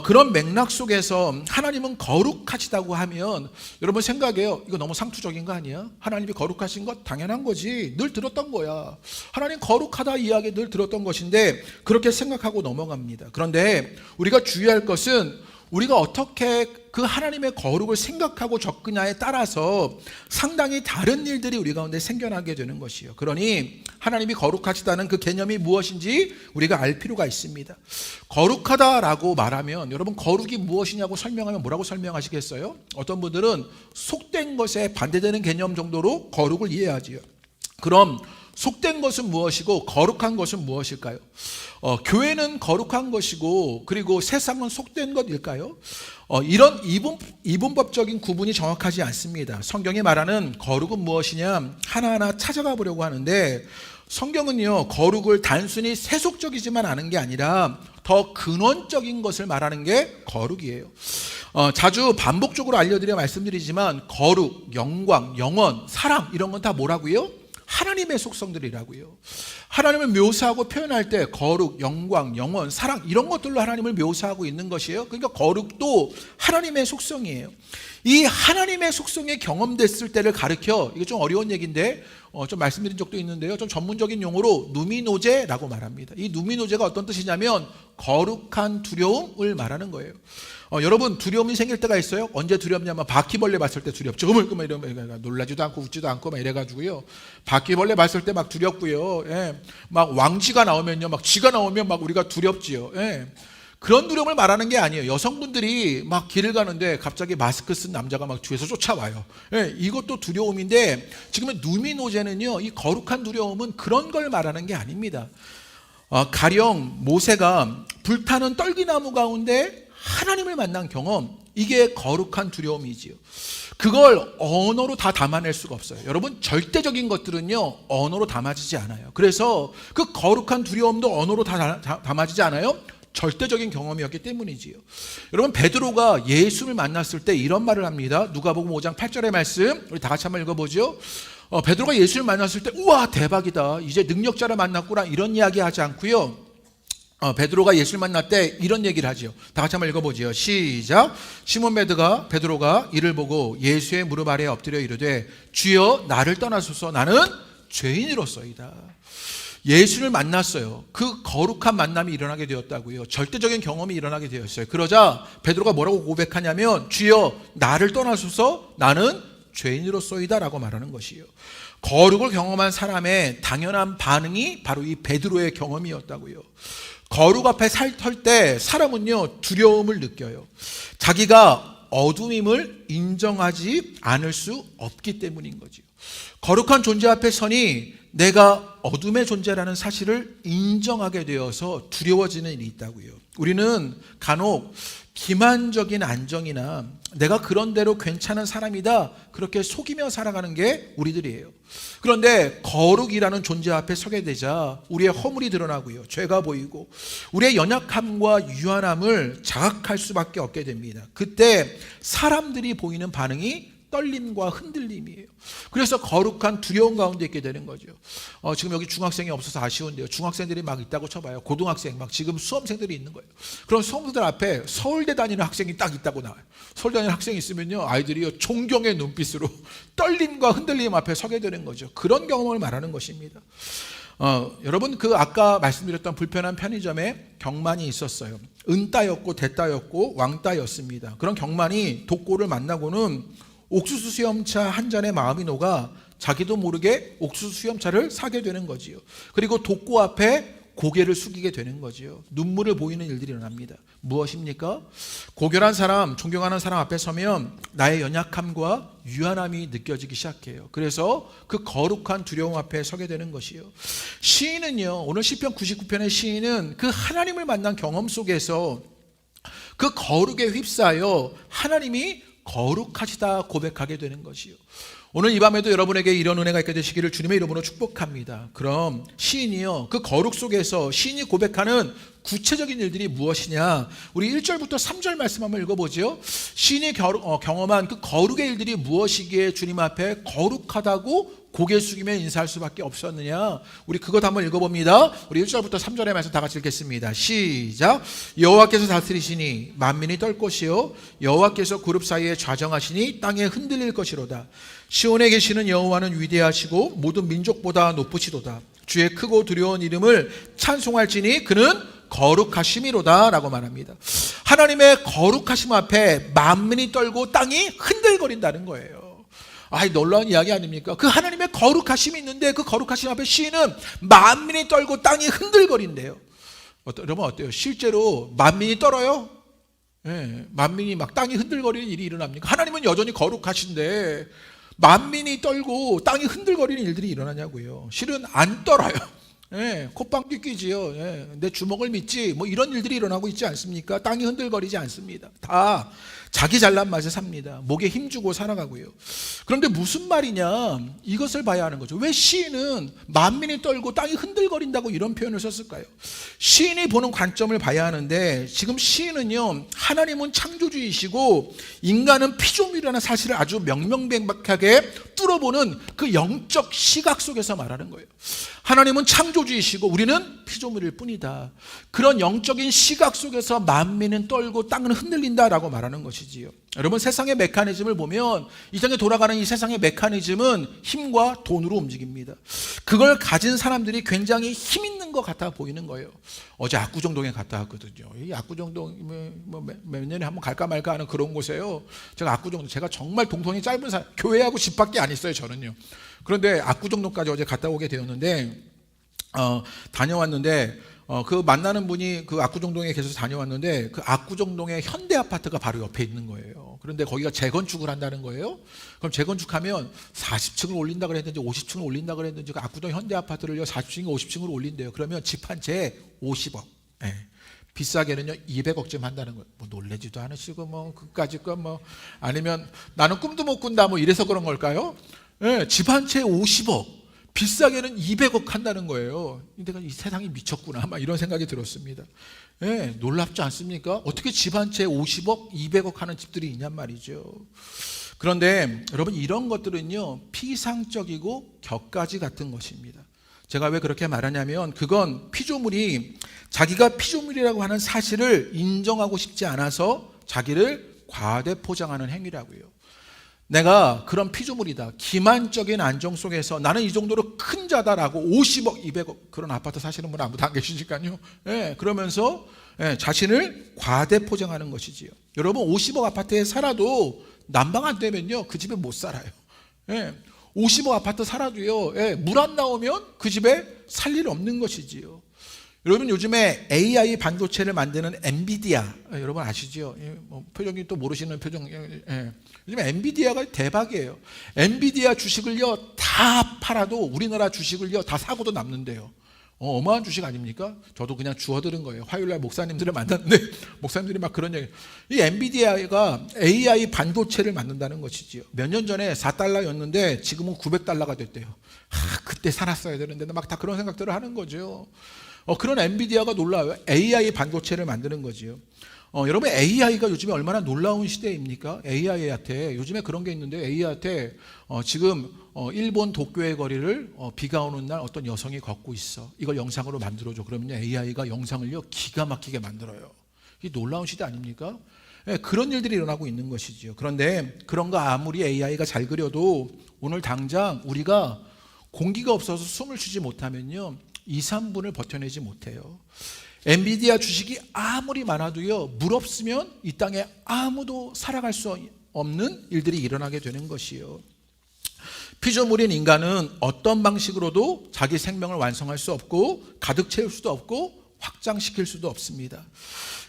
그런 맥락 속에서 하나님은 거룩하시다고 하면 여러분 생각해요, 이거 너무 상투적인 거 아니야? 하나님이 거룩하신 것 당연한 거지, 늘 들었던 거야. 하나님 거룩하다 이야기 늘 들었던 것인데 그렇게 생각하고 넘어갑니다. 그런데 우리가 주의할 것은 우리가 어떻게 그 하나님의 거룩을 생각하고 접근하에 따라서 상당히 다른 일들이 우리 가운데 생겨나게 되는 것이요. 그러니 하나님이 거룩하시다는 그 개념이 무엇인지 우리가 알 필요가 있습니다. 거룩하다라고 말하면 여러분 거룩이 무엇이냐고 설명하면 뭐라고 설명하시겠어요? 어떤 분들은 속된 것에 반대되는 개념 정도로 거룩을 이해하지요. 그럼 속된 것은 무엇이고 거룩한 것은 무엇일까요? 교회는 거룩한 것이고 그리고 세상은 속된 것일까요? 이런 이분법적인 구분이 정확하지 않습니다. 성경이 말하는 거룩은 무엇이냐 하나하나 찾아가 보려고 하는데 성경은요 거룩을 단순히 세속적이지만 않은 게 아니라 더 근원적인 것을 말하는 게 거룩이에요. 자주 반복적으로 알려드려 말씀드리지만 거룩, 영광, 영원, 사랑 이런 건 다 뭐라고요? 하나님의 속성들이라고요. 하나님을 묘사하고 표현할 때 거룩, 영광, 영원, 사랑 이런 것들로 하나님을 묘사하고 있는 것이에요. 그러니까 거룩도 하나님의 속성이에요. 이 하나님의 속성이 경험됐을 때를 가리켜, 이게 좀 어려운 얘기인데 좀 말씀드린 적도 있는데요, 좀 전문적인 용어로 누미노제라고 말합니다. 이 누미노제가 어떤 뜻이냐면 거룩한 두려움을 말하는 거예요. 여러분 두려움이 생길 때가 있어요. 언제 두렵냐면 바퀴벌레 봤을 때 두렵죠. 막 이러면 놀라지도 않고 웃지도 않고 막 이래가지고요. 바퀴벌레 봤을 때 막 두렵고요. 예. 막 왕쥐가 나오면요, 막 쥐가 나오면 막 우리가 두렵지요. 예. 그런 두려움을 말하는 게 아니에요. 여성분들이 막 길을 가는데 갑자기 마스크 쓴 남자가 막 뒤에서 쫓아와요. 예. 이것도 두려움인데 지금은 누미노제는요, 이 거룩한 두려움은 그런 걸 말하는 게 아닙니다. 가령 모세가 불타는 떨기나무 가운데 하나님을 만난 경험, 이게 거룩한 두려움이지요. 그걸 언어로 다 담아낼 수가 없어요. 여러분 절대적인 것들은요 언어로 담아지지 않아요. 그래서 그 거룩한 두려움도 언어로 다 담아지지 않아요. 절대적인 경험이었기 때문이지요. 여러분 베드로가 예수를 만났을 때 이런 말을 합니다. 누가복음 5장 8절의 말씀 우리 다 같이 한번 읽어보죠. 베드로가 예수를 만났을 때 우와 대박이다, 이제 능력자를 만났구나, 이런 이야기 하지 않고요. 베드로가 예수를 만날 때 이런 얘기를 하죠. 다 같이 한번 읽어보죠. 시작. 시몬 베드로가 이를 보고 예수의 무릎 아래에 엎드려 이르되 주여 나를 떠나소서, 나는 죄인으로서이다. 예수를 만났어요. 그 거룩한 만남이 일어나게 되었다고요. 절대적인 경험이 일어나게 되었어요. 그러자 베드로가 뭐라고 고백하냐면 주여 나를 떠나소서, 나는 죄인으로서이다 라고 말하는 것이에요. 거룩을 경험한 사람의 당연한 반응이 바로 이 베드로의 경험이었다고요. 거룩 앞에 설 때 사람은요 두려움을 느껴요. 자기가 어둠임을 인정하지 않을 수 없기 때문인 거죠. 거룩한 존재 앞에 서니 내가 어둠의 존재라는 사실을 인정하게 되어서 두려워지는 일이 있다고요. 우리는 간혹 기만적인 안정이나 내가 그런 대로 괜찮은 사람이다 그렇게 속이며 살아가는 게 우리들이에요. 그런데 거룩이라는 존재 앞에 서게 되자 우리의 허물이 드러나고요, 죄가 보이고 우리의 연약함과 유한함을 자각할 수밖에 없게 됩니다. 그때 사람들이 보이는 반응이 떨림과 흔들림이에요. 그래서 거룩한 두려움 가운데 있게 되는 거죠. 지금 여기 중학생이 없어서 아쉬운데요. 중학생들이 막 있다고 쳐봐요. 고등학생, 막 지금 수험생들이 있는 거예요. 그럼 수험생들 앞에 서울대 다니는 학생이 딱 있다고 나와요. 서울대 다니는 학생이 있으면요, 아이들이요, 존경의 눈빛으로 떨림과 흔들림 앞에 서게 되는 거죠. 그런 경험을 말하는 것입니다. 여러분, 그 아까 말씀드렸던 불편한 편의점에 경만이 있었어요. 은따였고 대따였고 왕따였습니다. 그런 경만이 독고를 만나고는 옥수수 수염차 한 잔에 마음이 녹아 자기도 모르게 옥수수 수염차를 사게 되는 거지요. 그리고 독고 앞에 고개를 숙이게 되는 거지요. 눈물을 보이는 일들이 일어납니다. 무엇입니까? 고결한 사람, 존경하는 사람 앞에 서면 나의 연약함과 유한함이 느껴지기 시작해요. 그래서 그 거룩한 두려움 앞에 서게 되는 것이요. 시인은요, 오늘 시편 99편의 시인은 그 하나님을 만난 경험 속에서 그 거룩에 휩싸여 하나님이 거룩하시다 고백하게 되는 것이요. 오늘 이 밤에도 여러분에게 이런 은혜가 있게 되시기를 주님의 이름으로 축복합니다. 그럼 시인이요, 그 거룩 속에서 시인이 고백하는 구체적인 일들이 무엇이냐? 우리 1절부터 3절 말씀 한번 읽어보죠. 시인이 경험한 그 거룩의 일들이 무엇이기에 주님 앞에 거룩하다고 고개 숙이며 인사할 수밖에 없었느냐? 우리 그것 한번 읽어봅니다. 우리 1절부터 3절의 말씀 다 같이 읽겠습니다. 시작. 여호와께서 다스리시니 만민이 떨 것이요 여호와께서 그룹 사이에 좌정하시니 땅에 흔들릴 것이로다. 시온에 계시는 여호와는 위대하시고 모든 민족보다 높으시도다. 주의 크고 두려운 이름을 찬송할지니 그는 거룩하심이로다 라고 말합니다. 하나님의 거룩하심 앞에 만민이 떨고 땅이 흔들거린다는 거예요. 놀라운 이야기 아닙니까? 그 하나님의 거룩하심이 있는데 그 거룩하심 앞에 시인은 만민이 떨고 땅이 흔들거린대요. 여러분 어때요? 실제로 만민이 떨어요? 네, 만민이 막 땅이 흔들거리는 일이 일어납니까? 하나님은 여전히 거룩하신데 만민이 떨고 땅이 흔들거리는 일들이 일어나냐고요. 실은 안 떨어요. 콧방귀 뀌지요. 내 주먹을 믿지, 뭐 이런 일들이 일어나고 있지 않습니까? 땅이 흔들거리지 않습니다. 다 자기 잘난 맛에 삽니다. 목에 힘주고 살아가고요. 그런데 무슨 말이냐, 이것을 봐야 하는 거죠. 왜 시인은 만민이 떨고 땅이 흔들거린다고 이런 표현을 썼을까요? 시인이 보는 관점을 봐야 하는데, 지금 시인은요, 하나님은 창조주이시고 인간은 피조물이라는 사실을 아주 명명백백하게 뚫어보는 그 영적 시각 속에서 말하는 거예요. 하나님은 창조주이시고 우리는 피조물일 뿐이다. 그런 영적인 시각 속에서 만민은 떨고 땅은 흔들린다라고 말하는 것이지요. 여러분, 세상의 메커니즘을 보면 이 땅에 돌아가는 이 세상의 메커니즘은 힘과 돈으로 움직입니다. 그걸 가진 사람들이 굉장히 힘 있는 것 같아 보이는 거예요. 어제 압구정동에 갔다 왔거든요. 이 압구정동 몇 년에 한번 갈까 말까 하는 그런 곳이에요. 제가 정말 동선이 짧은 사람, 교회하고 집밖에 안 있어요, 저는요. 그런데 압구정동까지 어제 갔다 오게 되었는데 다녀왔는데 그 만나는 분이 그 압구정동에 계셔서 다녀왔는데 그 압구정동에 현대 아파트가 바로 옆에 있는 거예요. 그런데 거기가 재건축을 한다는 거예요. 그럼 재건축하면 40층을 올린다 그랬는지 50층을 올린다 그랬는지 그 압구정 현대 아파트를요 40층인가 50층으로 올린대요. 그러면 집 한 채에 50억. 비싸게는요 200억쯤 한다는 거예요. 뭐 놀래지도 않으시고 뭐 그까짓 거 뭐 아니면 나는 꿈도 못 꾼다 뭐 이래서 그런 걸까요? 집 한 채에 50억, 비싸게는 200억 한다는 거예요. 내가 이 세상이 미쳤구나 막 이런 생각이 들었습니다. 놀랍지 않습니까? 어떻게 집 한 채에 50억, 200억 하는 집들이 있냔 말이죠. 그런데 여러분, 이런 것들은요 피상적이고 격가지 같은 것입니다. 제가 왜 그렇게 말하냐면, 그건 피조물이 자기가 피조물이라고 하는 사실을 인정하고 싶지 않아서 자기를 과대 포장하는 행위라고요. 내가 그런 피조물이다, 기만적인 안정 속에서 나는 이 정도로 큰 자다라고 50억, 200억 그런 아파트 사시는 분 아무도 안 계시니까요. 그러면서 자신을 과대 포장하는 것이지요. 여러분, 50억 아파트에 살아도 난방 안 되면요 그 집에 못 살아요. 50억 아파트 살아도요 물 안 나오면 그 집에 살 일 없는 것이지요. 여러분, 요즘에 AI 반도체를 만드는 엔비디아, 여러분 아시죠? 뭐 표정이 또 모르시는 표정. 요즘에 엔비디아가 대박이에요. 엔비디아 주식을요 다 팔아도 우리나라 주식을요 다 사고도 남는데요. 어마어마한 주식 아닙니까? 저도 그냥 주워들은 거예요. 화요일날 목사님들을 만났는데 목사님들이 막 그런 얘기. 이 엔비디아가 AI 반도체를 만든다는 것이지요. 몇 년 전에 4달러였는데 지금은 900달러가 됐대요. 그때 살았어야 되는데 막 다 그런 생각들을 하는 거죠. 그런 엔비디아가 놀라워요. AI 반도체를 만드는 거지요. 여러분 AI가 요즘에 얼마나 놀라운 시대입니까? AI한테 요즘에 그런 게 있는데 AI한테 지금 일본 도쿄의 거리를 비가 오는 날 어떤 여성이 걷고 있어. 이걸 영상으로 만들어줘. 그러면 AI가 영상을요 기가 막히게 만들어요. 이 놀라운 시대 아닙니까? 네, 그런 일들이 일어나고 있는 것이지요. 그런데 그런 거 아무리 AI가 잘 그려도 오늘 당장 우리가 공기가 없어서 숨을 쉬지 못하면요 2, 3분을 버텨내지 못해요. 엔비디아 주식이 아무리 많아도요 물 없으면 이 땅에 아무도 살아갈 수 없는 일들이 일어나게 되는 것이요. 피조물인 인간은 어떤 방식으로도 자기 생명을 완성할 수 없고 가득 채울 수도 없고 확장시킬 수도 없습니다.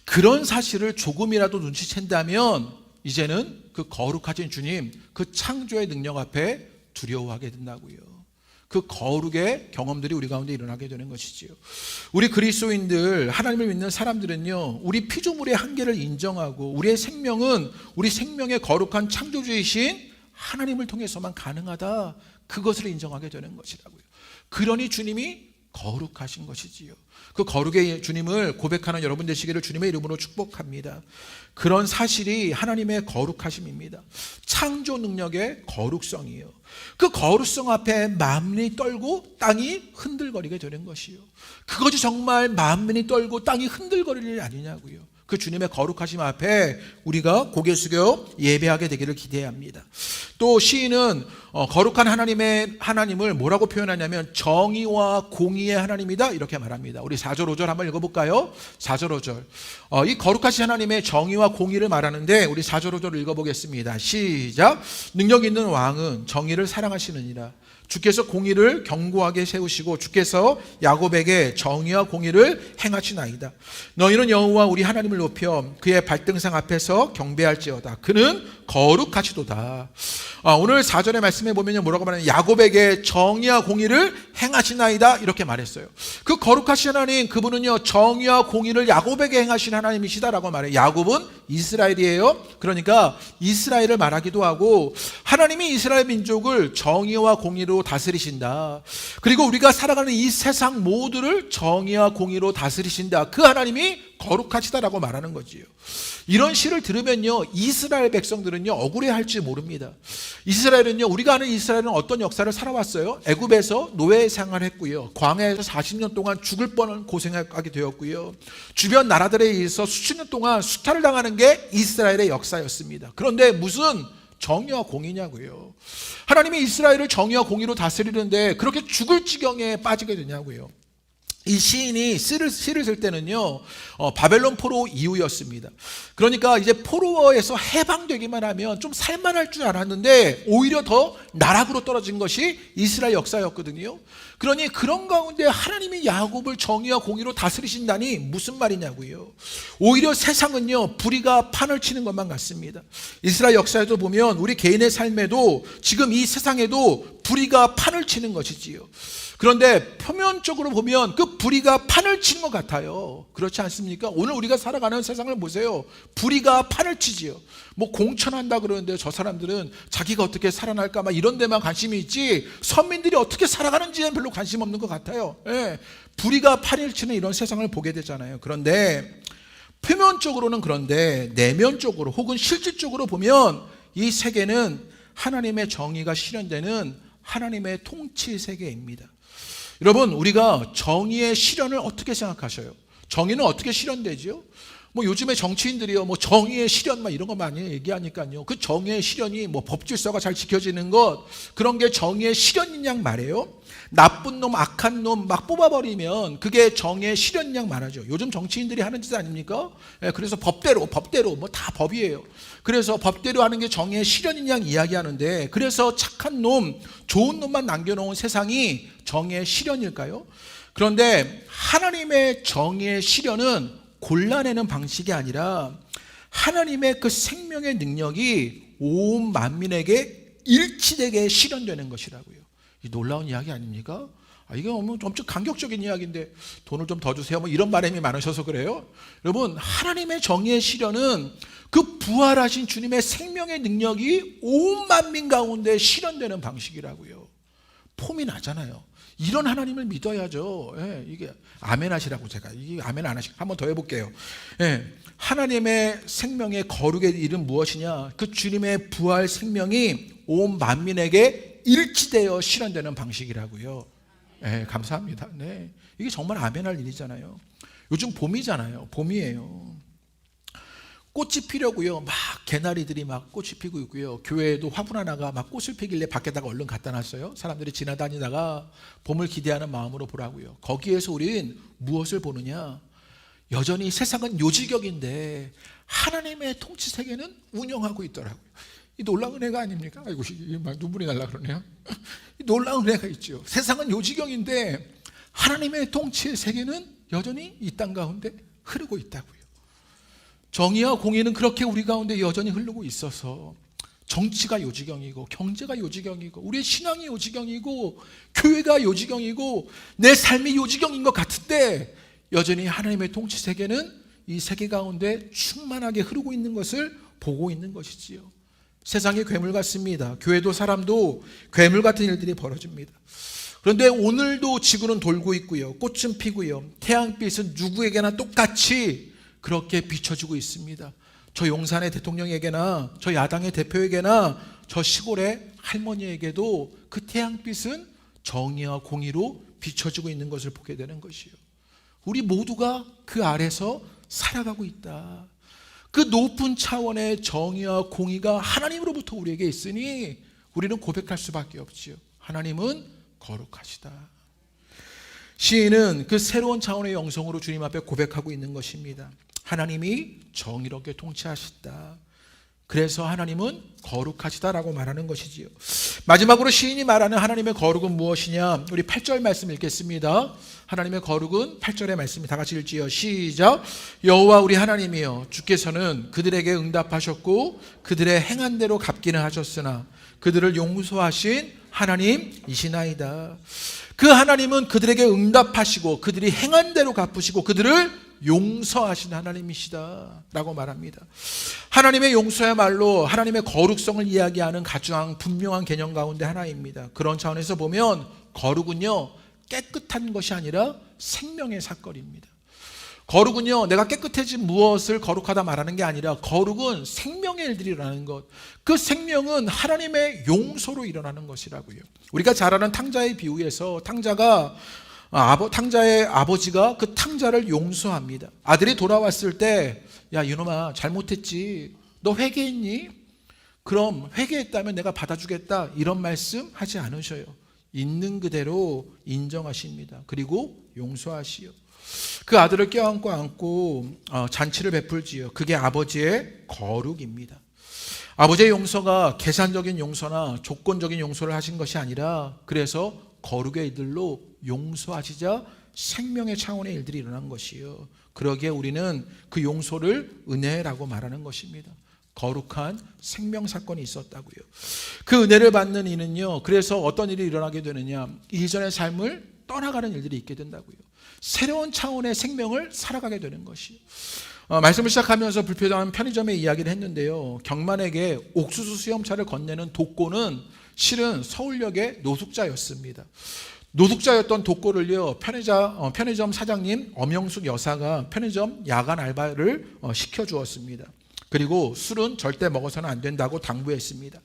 그런 사실을 조금이라도 눈치챈다면 이제는 그 거룩하신 주님, 그 창조의 능력 앞에 두려워하게 된다고요. 그 거룩의 경험들이 우리 가운데 일어나게 되는 것이지요. 우리 그리스도인들, 하나님을 믿는 사람들은요 우리 피조물의 한계를 인정하고 우리의 생명은 우리 생명의 거룩한 창조주이신 하나님을 통해서만 가능하다, 그것을 인정하게 되는 것이라고요. 그러니 주님이 거룩하신 것이지요. 그 거룩의 주님을 고백하는 여러분 되시기를 주님의 이름으로 축복합니다. 그런 사실이 하나님의 거룩하심입니다. 창조 능력의 거룩성이요. 그 거룩성 앞에 만민이 떨고 땅이 흔들거리게 되는 것이요. 그것이 정말 만민이 떨고 땅이 흔들거릴 일 아니냐고요. 그 주님의 거룩하심 앞에 우리가 고개 숙여 예배하게 되기를 기대해야 합니다. 또 시인은 거룩한 하나님을 뭐라고 표현하냐면 정의와 공의의 하나님이다 이렇게 말합니다. 우리 4절 5절 한번 읽어볼까요? 4절 5절 이 거룩하신 하나님의 정의와 공의를 말하는데 우리 4절 5절을 읽어보겠습니다. 시작. 능력 있는 왕은 정의를 사랑하시느니라. 주께서 공의를 견고하게 세우시고 주께서 야곱에게 정의와 공의를 행하시나이다. 너희는 여호와 우리 하나님을 높여 그의 발등상 앞에서 경배할지어다. 그는 거룩하시도다. 오늘 4절의 말씀에 보면 뭐라고 말하냐, 야곱에게 정의와 공의를 행하시나이다 이렇게 말했어요. 그 거룩하신 하나님, 그분은요 정의와 공의를 야곱에게 행하신 하나님이시다라고 말해요. 야곱은 이스라엘이에요. 그러니까 이스라엘을 말하기도 하고 하나님이 이스라엘 민족을 정의와 공의로 다스리신다. 그리고 우리가 살아가는 이 세상 모두를 정의와 공의로 다스리신다. 그 하나님이 거룩하시다라고 말하는 거지요. 이런 시를 들으면요 이스라엘 백성들은요 억울해할지 모릅니다. 이스라엘은요, 우리가 아는 이스라엘은 어떤 역사를 살아왔어요? 애굽에서 노예 생활을 했고요, 광야에서 40년 동안 죽을 뻔한 고생하게 되었고요, 주변 나라들에 의해서 수십 년 동안 수탈을 당하는 게 이스라엘의 역사였습니다. 그런데 무슨 정의와 공의냐고요. 하나님이 이스라엘을 정의와 공의로 다스리는데 그렇게 죽을 지경에 빠지게 되냐고요. 이 시인이 시를 쓸 때는요 바벨론 포로 이후였습니다. 그러니까 이제 포로에서 해방되기만 하면 좀 살만할 줄 알았는데 오히려 더 나락으로 떨어진 것이 이스라엘 역사였거든요. 그러니 그런 가운데 하나님이 야곱을 정의와 공의로 다스리신다니 무슨 말이냐고요. 오히려 세상은요 불의가 판을 치는 것만 같습니다. 이스라엘 역사에도 보면 우리 개인의 삶에도 지금 이 세상에도 불의가 판을 치는 것이지요. 그런데 표면적으로 보면 그 불의가 판을 치는 것 같아요. 그렇지 않습니까? 오늘 우리가 살아가는 세상을 보세요. 불의가 판을 치지요. 뭐 공천한다 그러는데 저 사람들은 자기가 어떻게 살아날까 막 이런 데만 관심이 있지 서민들이 어떻게 살아가는지에 별로 관심 없는 것 같아요. 예. 불의가 판을 치는 이런 세상을 보게 되잖아요. 그런데 표면적으로는 그런데 내면적으로 혹은 실질적으로 보면 이 세계는 하나님의 정의가 실현되는 하나님의 통치 세계입니다. 여러분, 우리가 정의의 실현을 어떻게 생각하셔요? 정의는 어떻게 실현되지요? 뭐 요즘에 정치인들이요, 뭐 정의의 실현 막 이런 거 많이 얘기하니까요. 그 정의의 실현이 뭐 법질서가 잘 지켜지는 것, 그런 게 정의의 실현인 양 말이에요. 나쁜 놈, 악한 놈 막 뽑아버리면 그게 정의의 실현인 양 말하죠. 요즘 정치인들이 하는 짓 아닙니까? 그래서 법대로 뭐 다 법이에요. 그래서 법대로 하는 게 정의의 실현인 양 이야기하는데, 그래서 착한 놈, 좋은 놈만 남겨놓은 세상이 정의의 실현일까요? 그런데 하나님의 정의의 실현은 골라내는 방식이 아니라 하나님의 그 생명의 능력이 온 만민에게 일치되게 실현되는 것이라고요. 이 놀라운 이야기 아닙니까? 이게 엄청 감격적인 이야기인데 돈을 좀 더 주세요 뭐 이런 바람이 많으셔서 그래요. 여러분, 하나님의 정의의 실현은 그 부활하신 주님의 생명의 능력이 온 만민 가운데 실현되는 방식이라고요. 폼이 나잖아요. 이런 하나님을 믿어야죠. 예, 이게 아멘 하시라고 제가 이게 아멘 안 하시고 한번 더 해볼게요. 예, 하나님의 생명의 거룩의 이름 무엇이냐? 그 주님의 부활 생명이 온 만민에게 일치되어 실현되는 방식이라고요. 예, 감사합니다. 네, 이게 정말 아멘할 일이잖아요. 요즘 봄이잖아요. 봄이에요. 꽃이 피려고요. 막 개나리들이 막 꽃이 피고 있고요. 교회에도 화분 하나가 막 꽃을 피길래 밖에다가 얼른 갖다 놨어요. 사람들이 지나다니다가 봄을 기대하는 마음으로 보라고요. 거기에서 우린 무엇을 보느냐? 여전히 세상은 요지경인데 하나님의 통치 세계는 운영하고 있더라고요. 이 놀라운 은혜가 아닙니까? 아이고, 막 눈물이 날라 그러네요. 이 놀라운 은혜가 있죠. 세상은 요지경인데 하나님의 통치의 세계는 여전히 이 땅 가운데 흐르고 있다고요. 정의와 공의는 그렇게 우리 가운데 여전히 흐르고 있어서 정치가 요지경이고 경제가 요지경이고 우리의 신앙이 요지경이고 교회가 요지경이고 내 삶이 요지경인 것 같은데 여전히 하나님의 통치 세계는 이 세계 가운데 충만하게 흐르고 있는 것을 보고 있는 것이지요. 세상이 괴물 같습니다. 교회도 사람도 괴물 같은 일들이 벌어집니다. 그런데 오늘도 지구는 돌고 있고요. 꽃은 피고요. 태양빛은 누구에게나 똑같이 그렇게 비춰지고 있습니다. 저 용산의 대통령에게나 저 야당의 대표에게나 저 시골의 할머니에게도 그 태양빛은 정의와 공의로 비춰지고 있는 것을 보게 되는 것이요. 우리 모두가 그 아래서 살아가고 있다. 그 높은 차원의 정의와 공의가 하나님으로부터 우리에게 있으니 우리는 고백할 수밖에 없지요. 하나님은 거룩하시다. 시인은 그 새로운 차원의 영성으로 주님 앞에 고백하고 있는 것입니다. 하나님이 정의롭게 통치하시다. 그래서 하나님은 거룩하시다라고 말하는 것이지요. 마지막으로 시인이 말하는 하나님의 거룩은 무엇이냐? 우리 8절 말씀 읽겠습니다. 하나님의 거룩은 8절의 말씀이 다 같이 읽지요. 시작. 여호와 우리 하나님이여, 주께서는 그들에게 응답하셨고 그들의 행한 대로 갚기는 하셨으나 그들을 용서하신 하나님이시나이다. 그 하나님은 그들에게 응답하시고 그들이 행한 대로 갚으시고 그들을 용서하신 하나님이시다 라고 말합니다. 하나님의 용서야말로 하나님의 거룩성을 이야기하는 가장 분명한 개념 가운데 하나입니다. 그런 차원에서 보면 거룩은요, 깨끗한 것이 아니라 생명의 사건입니다. 거룩은요, 내가 깨끗해진 무엇을 거룩하다 말하는 게 아니라 거룩은 생명의 일들이 일어나는 것, 그 생명은 하나님의 용서로 일어나는 것이라고요. 우리가 잘 아는 탕자의 비유에서 탕자의 아버지가 그 탕자를 용서합니다. 아들이 돌아왔을 때, 야 이놈아 잘못했지, 너 회개했니? 그럼 회개했다면 내가 받아주겠다, 이런 말씀 하지 않으셔요. 있는 그대로 인정하십니다. 그리고 용서하시오. 그 아들을 껴안고 안고 잔치를 베풀지요. 그게 아버지의 거룩입니다. 아버지의 용서가 계산적인 용서나 조건적인 용서를 하신 것이 아니라 그래서 거룩의 일들로 용서하시자 생명의 차원의 일들이 일어난 것이요. 그러기에 우리는 그 용서를 은혜라고 말하는 것입니다. 거룩한 생명 사건이 있었다고요. 그 은혜를 받는 이는요, 그래서 어떤 일이 일어나게 되느냐, 이전의 삶을 떠나가는 일들이 있게 된다고요. 새로운 차원의 생명을 살아가게 되는 것이요. 말씀을 시작하면서 불편한 편의점의 이야기를 했는데요, 경만에게 옥수수 수염차를 건네는 독고는 실은 서울역의 노숙자였습니다. 노숙자였던 독고를요, 편의점 사장님 엄영숙 여사가 편의점 야간 알바를 시켜주었습니다. 그리고 술은 절대 먹어서는 안 된다고 당부했습니다.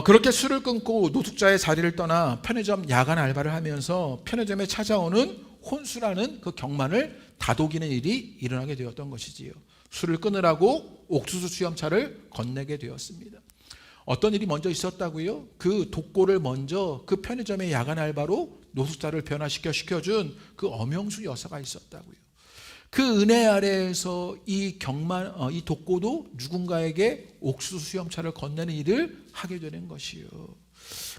그렇게 술을 끊고 노숙자의 자리를 떠나 편의점 야간 알바를 하면서 편의점에 찾아오는 혼수라는 그 경만을 다독이는 일이 일어나게 되었던 것이지요. 술을 끊으라고 옥수수 수염차를 건네게 되었습니다. 어떤 일이 먼저 있었다고요? 그 독고를 먼저 그 편의점의 야간 알바로 노숙자를 변화시켜준 그 엄영수 여사가 있었다고요. 그 은혜 아래에서 이 독고도 누군가에게 옥수수 수염차를 건네는 일을 하게 되는 것이요.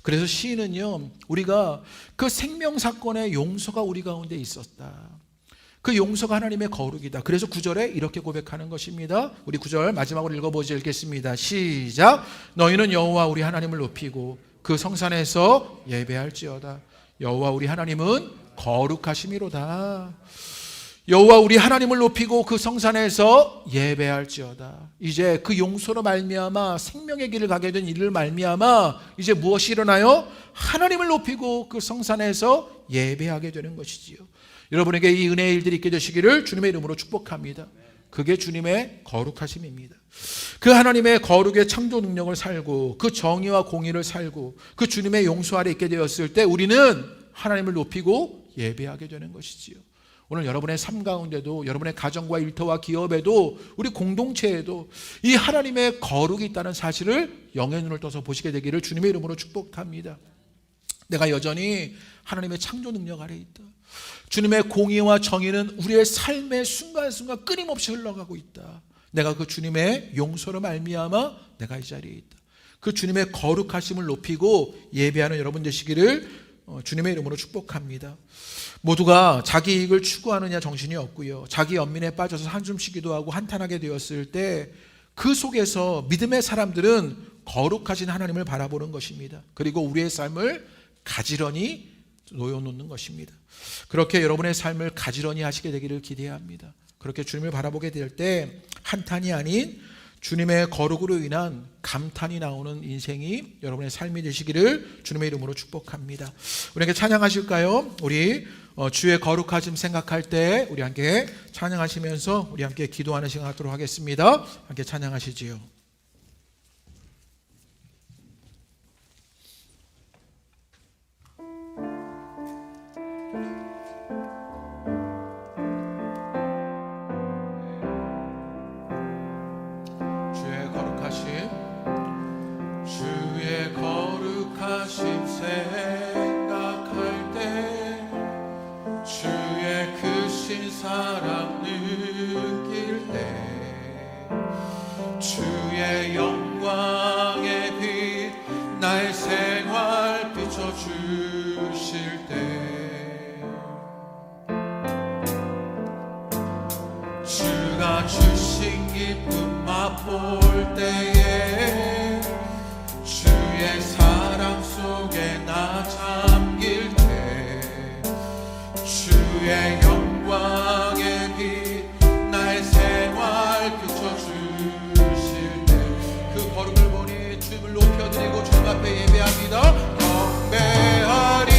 그래서 시인은요, 우리가 그 생명 사건의 용서가 우리 가운데 있었다. 그 용서가 하나님의 거룩이다. 그래서 9절에 이렇게 고백하는 것입니다. 우리 9절 마지막으로 읽겠습니다. 시작. 너희는 여호와 우리 하나님을 높이고 그 성산에서 예배할지어다. 여호와 우리 하나님은 거룩하심이로다. 여호와 우리 하나님을 높이고 그 성산에서 예배할지어다. 이제 그 용서로 말미암아 생명의 길을 가게 된 이를 말미암아 이제 무엇이 일어나요? 하나님을 높이고 그 성산에서 예배하게 되는 것이지요. 여러분에게 이 은혜의 일들이 있게 되시기를 주님의 이름으로 축복합니다. 그게 주님의 거룩하심입니다. 그 하나님의 거룩의 창조 능력을 살고 그 정의와 공의를 살고 그 주님의 용서 아래 있게 되었을 때 우리는 하나님을 높이고 예배하게 되는 것이지요. 오늘 여러분의 삶 가운데도 여러분의 가정과 일터와 기업에도 우리 공동체에도 이 하나님의 거룩이 있다는 사실을 영의 눈을 떠서 보시게 되기를 주님의 이름으로 축복합니다. 내가 여전히 하나님의 창조 능력 아래 있다. 주님의 공의와 정의는 우리의 삶의 순간순간 끊임없이 흘러가고 있다. 내가 그 주님의 용서로 말미암아 내가 이 자리에 있다. 그 주님의 거룩하심을 높이고 예배하는 여러분 되시기를 주님의 이름으로 축복합니다. 모두가 자기 이익을 추구하느냐 정신이 없고요. 자기 연민에 빠져서 한숨 쉬기도 하고 한탄하게 되었을 때 그 속에서 믿음의 사람들은 거룩하신 하나님을 바라보는 것입니다. 그리고 우리의 삶을 가지런히 놓여놓는 것입니다. 그렇게 여러분의 삶을 가지런히 하시게 되기를 기대합니다. 그렇게 주님을 바라보게 될 때 한탄이 아닌 주님의 거룩으로 인한 감탄이 나오는 인생이 여러분의 삶이 되시기를 주님의 이름으로 축복합니다. 우리에게 찬양하실까요? 우리 주의 거룩하심 생각할 때 우리 함께 찬양하시면서 우리 함께 기도하는 시간 갖도록 하겠습니다. 함께 찬양하시지요. 주의 거룩하심 생각할 때 주의 크신 사랑 느낄 때 주의 영광의 빛 나의 생활 비춰주실 때 주가 주신 기쁨 맛볼 때에 주의 사랑 속에 나 잠길 때 주의 영광의 빛 나의 생활 비춰주실 때 그 거룩을 보니 주님을 높여드리고 주님 앞에 예배합니다. 경배하리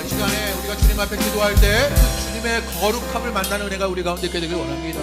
이 시간에 우리가 우리가 주님 앞에 기도할 때 그 주님의 거룩함을 만나는 은혜가 우리 가운데 있게 되길 원합니다.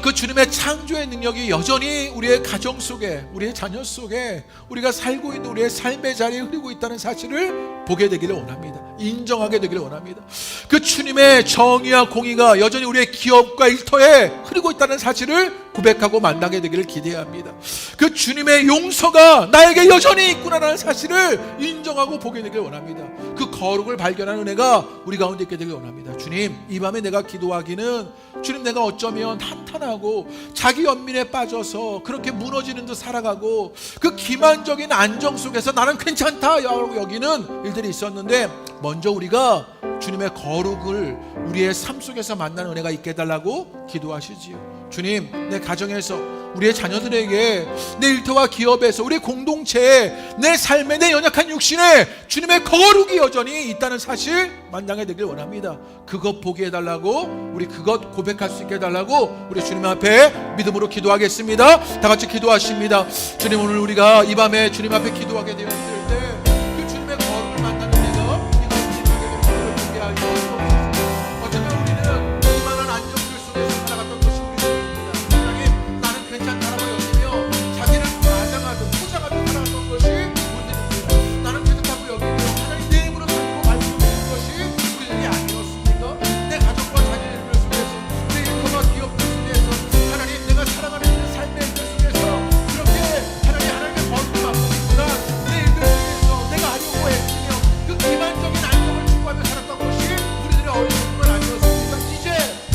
그 주님의 창조의 능력이 여전히 우리의 가정 속에, 우리의 자녀 속에, 우리가 살고 있는 우리의 삶의 자리에 흐르고 있다는 사실을 보게 되기를 원합니다. 인정하게 되기를 원합니다. 그 주님의 정의와 공의가 여전히 우리의 기업과 일터에 흐르고 있다는 사실을 고백하고 만나게 되기를 기대합니다. 그 주님의 용서가 나에게 여전히 있구나라는 사실을 인정하고 보게 되길 원합니다. 그 거룩을 발견하는 은혜가 우리 가운데 있게 되길 원합니다. 주님, 이 밤에 내가 기도하기는 주님, 내가 어쩌면 한탄하고 자기 연민에 빠져서 그렇게 무너지는 듯 살아가고 그 기만적인 안정 속에서 나는 괜찮다 여기는 일들이 있었는데, 먼저 우리가 주님의 거룩을 우리의 삶 속에서 만나는 은혜가 있게 해달라고 기도하시지요. 주님, 내 가정에서, 우리의 자녀들에게, 내 일터와 기업에서, 우리의 공동체에, 내 삶에, 내 연약한 육신에 주님의 거룩이 여전히 있다는 사실 만나게 되길 원합니다. 그것 보게 해달라고, 우리 그것 고백할 수 있게 해달라고 우리 주님 앞에 믿음으로 기도하겠습니다. 다 같이 기도하십니다. 주님, 오늘 우리가 이 밤에 주님 앞에 기도하게 되었을 때 그 주님의 거룩을 만나는 은혜가 어쩌면 우리는 이만한 안정들 속에서 살아갔던 것이 우리들입니다. 하나님, 나는 괜찮다라고 여기며 자기를 과장하듯 포장하듯 살아갔던 것이 우리들입니다. 나는 괜찮다고 여기며 하나님 내 힘으로 살고 말씀하는 것이 우리들이 아니었습니까? 내 가족과 자녀들 속에서, 내 일터와 기업들 속에서, 하나님 내가 살아가는 그 삶의 일 속에서 그렇게 하나님의 거룩을 맛보고 있구나. 내 일들 속에서 내가 하려고 했으며 그 기만적인 안정을 추구하며 살았던 것이 우리들의 어리석음은 아니었습니까? 이제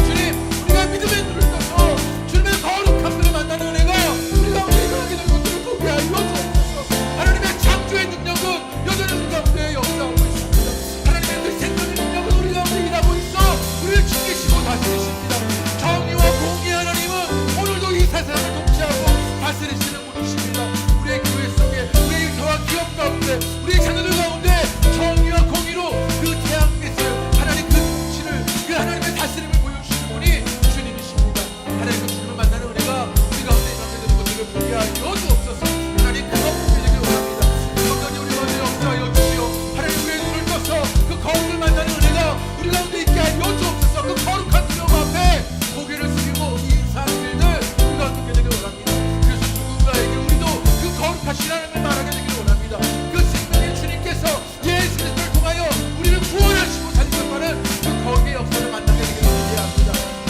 주님, 우리가 믿음의 눈을 떠서 주님의 거룩함을 만나는 은혜가 우리가 일어나게 된 것들을 보게 하여 주옵소서. 하나님의 창조의 능력은 여전히 우리 가운데 역사하고 있습니다. 하나님의 그 생명의 능력은 우리 가운데 일하고 있어 우리를 지키시고 다스리십니다. 정의와 공의 하나님은 오늘도 이 세상을 통치하고 다스리시는 분이십니다. 우리의 교회 속에, 우리의 일터와 기업 가운데, 우리의 자녀들 가운데 정의와 공의로 그 태양 빛을, 하나님 그 통치를, 그 하나님의 다스림을 보여주시는 분이 주님이십니다. 하나님 그 주님을 만나는 은혜가 우리 가운데 일어나게 되는 것들을 보게 하여 주옵소서. 하나님 그것 보게 되길 원합니다. 성령님 우리 가운데 역사하여 주시오. 하나님 우리의 눈을 떠서 그 거룩을 만나는 은혜가 우리 가운데 있게 하여 주옵소서. 그 거룩한 주님 앞에 고개를 숙이고 인사하는 일들 우리 가운데 있게 되길 원합니다. 그래서 누군가에게 우리도 그 거룩하신 하나님을 말하게 되기를 원합니다. 그 생명의 주님께서 예수 그리스도를 통하여 우리를 구원하시고 살리셨다는 그 거룩의 역사를 만나게 되기를 기대합니다.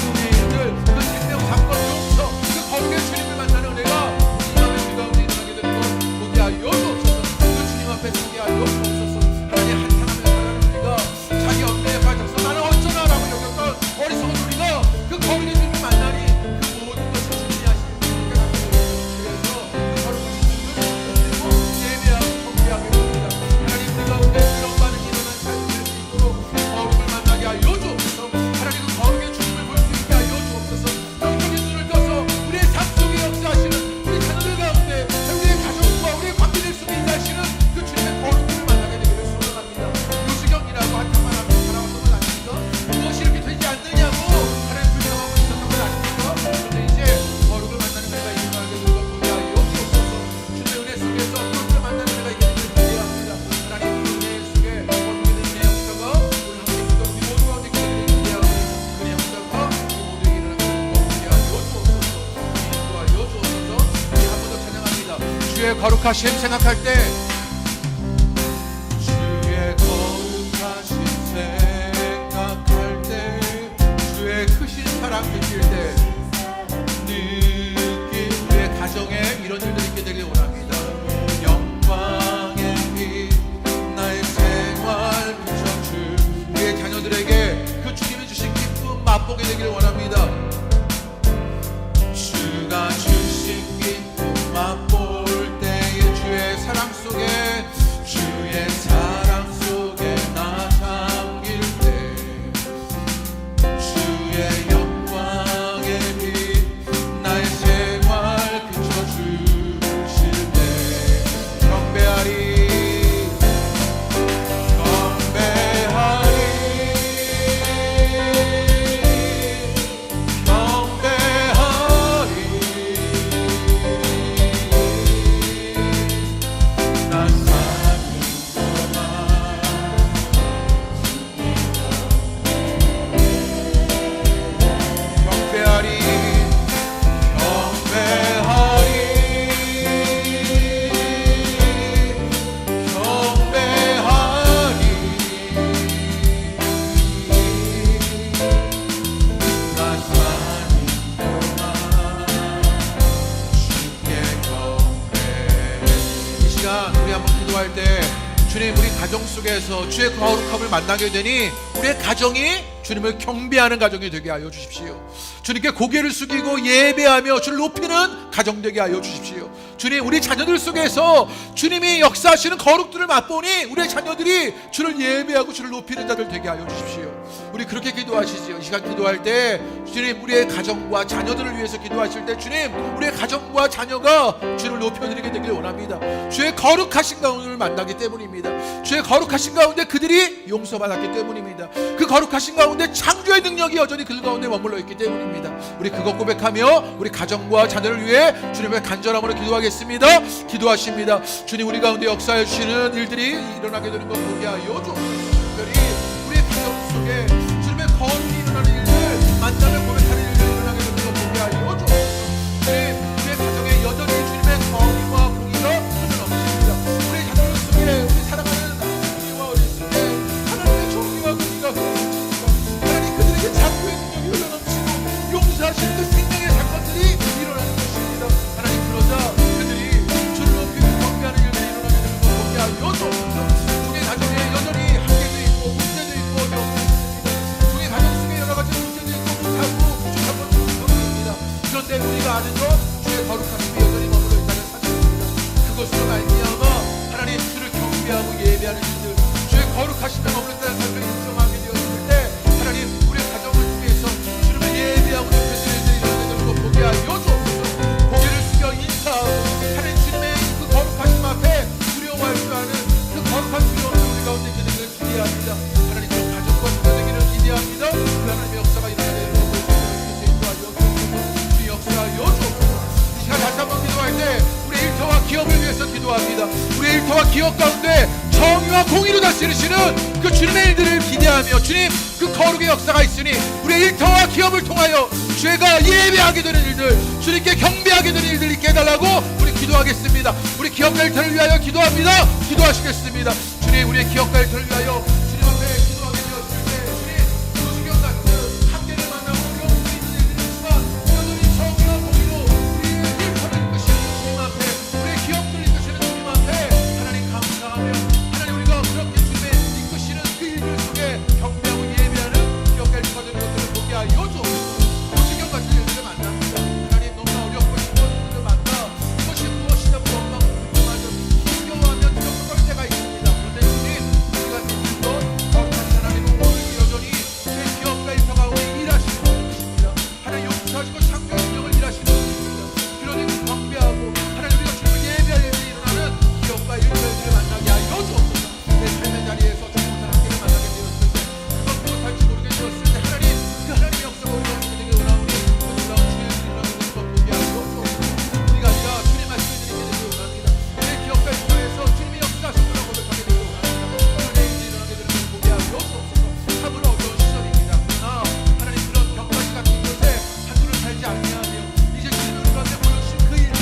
우리의 일들, 그 생명 사건 용서, 그 거룩의 주님을 만나는 은혜가 이 밤에 우리 가운데 일어나게 되는 것 보게 하여 주옵소서. 그 주님 앞에 서게 하여 주옵소서. 하나님 한탄하며 살아가는 우리가 자기 언내에 빠져서 나는 어쩌나라고 여겼던 어리석은 우리가 그 거룩의 주님을 만나니 그 모든 것을 준비하시는 주님께 감사드립니다. 그래서 그 거룩의 주님을 그리고 예배하고 경배하게 됩니다. 하나님 우리 가운데 그런 반응이 일어난 삶을 수 있도록 거룩을 만나게 하여 주옵소서. 하나님 그 거룩의 주님을 볼 수 있게 하여 주옵소서. 영적인 눈을 떠서 우리의 삶 속에 역사하시는 우리 자녀들 가운데, 우리의 가족과 우리의 관계들 속에 일하시는 그 주님의 거룩을 만나게 되기를 소원합니다. 요시경이라고 한탄만 하며 살아왔던 건 아닙니까? 무엇이 이렇게 되지 않느냐고 하나님 불평하고 있었던 건 아닙니까? 그런데 이제 거룩을 만나는 은혜가 일어나게 되는 것 보게 하여 주옵소서. 주님의 은혜 속에서 거룩을 만나는 은혜가 있게 되기를 기대합니다. 하나님 그 은혜 속에 거룩의 은혜 역사가 오늘 함께 있던 우리 모두 가운데 있게 되기를 기대하고 그 은혜 역사가 우리 모두에게 일어나게 되는 것 보게 하여 주옵소서. 인도하여 주옵소서. 우리 한 번 더 찬양합니다. 주의 거룩하심 생각할 때, 주의 거룩하심 생각할 때, 주의 크신 사랑 느낄 때, 느낀 우리의 가정에 이런 일들이 있게 되길 원합니다. 영광의 빛 나의 생활 비춰주, 우리의 자녀들에게 그 주님이 주신 기쁨 맛보게 되길 원합니다. 주가 주신 기쁨 맛볼 때에 주의 사랑 속에 주님, 우리 가정 속에서 주의 거룩함을 만나게 되니 우리의 가정이 주님을 경배하는 가정이 되게 하여 주십시오. 주님께 고개를 숙이고 예배하며 주를 높이는 가정 되게 하여 주십시오. 주님, 우리 자녀들 속에서 주님이 역사하시는 거룩들을 맛보니 우리의 자녀들이 주를 예배하고 주를 높이는 자들 되게 하여 주십시오. 우리 그렇게 기도하시지요. 이 시간 기도할 때 주님, 우리의 가정과 자녀들을 위해서 기도하실 때 주님, 우리의 가정과 자녀가 주를 높여드리게 되길 원합니다. 주의 거룩하신 가운데를 만나기 때문입니다. 주의 거룩하신 가운데 그들이 용서받았기 때문입니다. 그 거룩하신 가운데 창조의 능력이 여전히 그 가운데 머물러 있기 때문입니다. 우리 그것 고백하며 우리 가정과 자녀를 위해 주님의 간절함으로 기도하겠습니다. 기도하십니다. 주님, 우리 가운데 역사해 주시는 일들이 일어나게 되는 것 보게 하여 주옵소서. 특별히 우리의 가정 속에 주님의 거룩이 일어나는 일들, 만남을 고백하는 일들이 일어나게 되는 것 보게 하여 주옵소서. 주님, 우리의 가정에 여전히 주님의 정의와 공의가 흘러넘칩니다. 우리의 자녀들 속에 우리 사랑하는 어머니와 어린 속에 하나님의 정의와 공의가 흘러넘칩니다. 하나님, 그들에게 자유의 능력이 흘러넘치고 용서하시는 그 생명의 사건들이 일어나는 것입니다. 하나님, 그러자 그들이 주를 높이고 경배하는 일들이 일어나게 되는 것 보게 하여 주옵소서. 우리의 가정에 여전히 한계도 있고 문제도 있고 어려움도 있습니다. 우리의 가정 속에 여러 가지 문제도 있고 못하고 부족한 것도 있습니다. 그런데 우리가 아는 것, 주의 거룩하심이 여전히 머물러 있다는 사실입니다. 그것으로 말미암아 하나님, 주를 경배하고 예배하는 일들, 주의 거룩하심에 머물러 있다는 사실을 인정하게 되었을 때 하나님, 우리의 가정을 통해서 주님을 예배하고 높여드리는 일들이 일어나게 되는 것 보게 하여 주옵소서. 고개를 숙여 인사하고 하나님, 주님의 그 거룩하심 앞에 두려워할 줄 아는 그 거룩한 두려움을 우리 가운데 있는 것을 기대합니다. 하나님, 그 가족과 자녀되기를 기대합니다. 그 하나님의 역사가 일어나게 되는 것을 인도하여 주옵소서. 주 역사하여 주옵소서. 이 시간 다시 한번 기도할 때 우리 일터와 기업을 위해서 기도합니다. 우리 일터와 기업 가운데 정의와 공의로 다스리시는 그 주님의 일들을 기대하며 주님, 그 거룩의 역사가 있으니 우리 일터와 기업을 통하여 죄가 예배하게 되는 일들, 주님께 경배하게 되는 일들 있게 해달라고 우리 기도하겠습니다. 우리 기업과 일터를 위하여 기도합니다. 기도하시겠습니다. 주님, 우리의 기업과 일터를 위하여 주님 앞에 기도하게 되었을 때 주님, 조수경 같은 한계를 만나고 어려운 일이 있는 일들이 있지만 여전히 정의와 공의로 우리의 일터를 이끄시는 주님 앞에, 우리의 기업들을 이끄시는 주님 앞에 하나님 감사하며 하나님, 우리가 그렇게 주님의 이끄시는 그 일들 속에 경배하고 예배하는 기업과 일터가 되는 것들을 보게 하여 주옵소서. 조수경 같은 일들을 만납니다. 하나님, 너무나 어렵고 힘든 일들을 만나 그것이 무엇이냐고 엄마가 궁금하죠. 힘겨워하면 조금 떨 때가 있습니다. 그런데 주님, 우리가 믿는 것, 거룩한 하나님은 오늘 여전히 내 기업과 일터 가운데 일하시는 분이십니다. 하나님, 용서하시고 창조의 능력을 일하시는 분이십니다. 그러니 경배하고 하나님, 우리가 주님을 예배할 일이 일어나는 기업과 일터들을 만나게 하여 주옵소서. 내 삶의 자리에서 정말 한계를 만나게 되었을 때, 그것 무엇할지 모르게 되었을 때 하나님, 그 하나님의 역사가 우리 가운데 되게 원하오니 놀라운 주의 일어나는 것을 보게 하여 주옵소서. 우리가 아니라 주님 말씀을 드리게 되기 원합니다. 내 기업과 일터에서 주님의 역사하셨다고 고백하게 되기 원합니다. 그런 일이 일어나게 되는 것을 보게 하여 주옵소서. 참으로 어려운 시절입니다. 그러나 하나님, 그런 벽까지 같은 곳에 한둘을 살지 아니하며 이제 주님이 우리 가운데 보여주신 그 일들,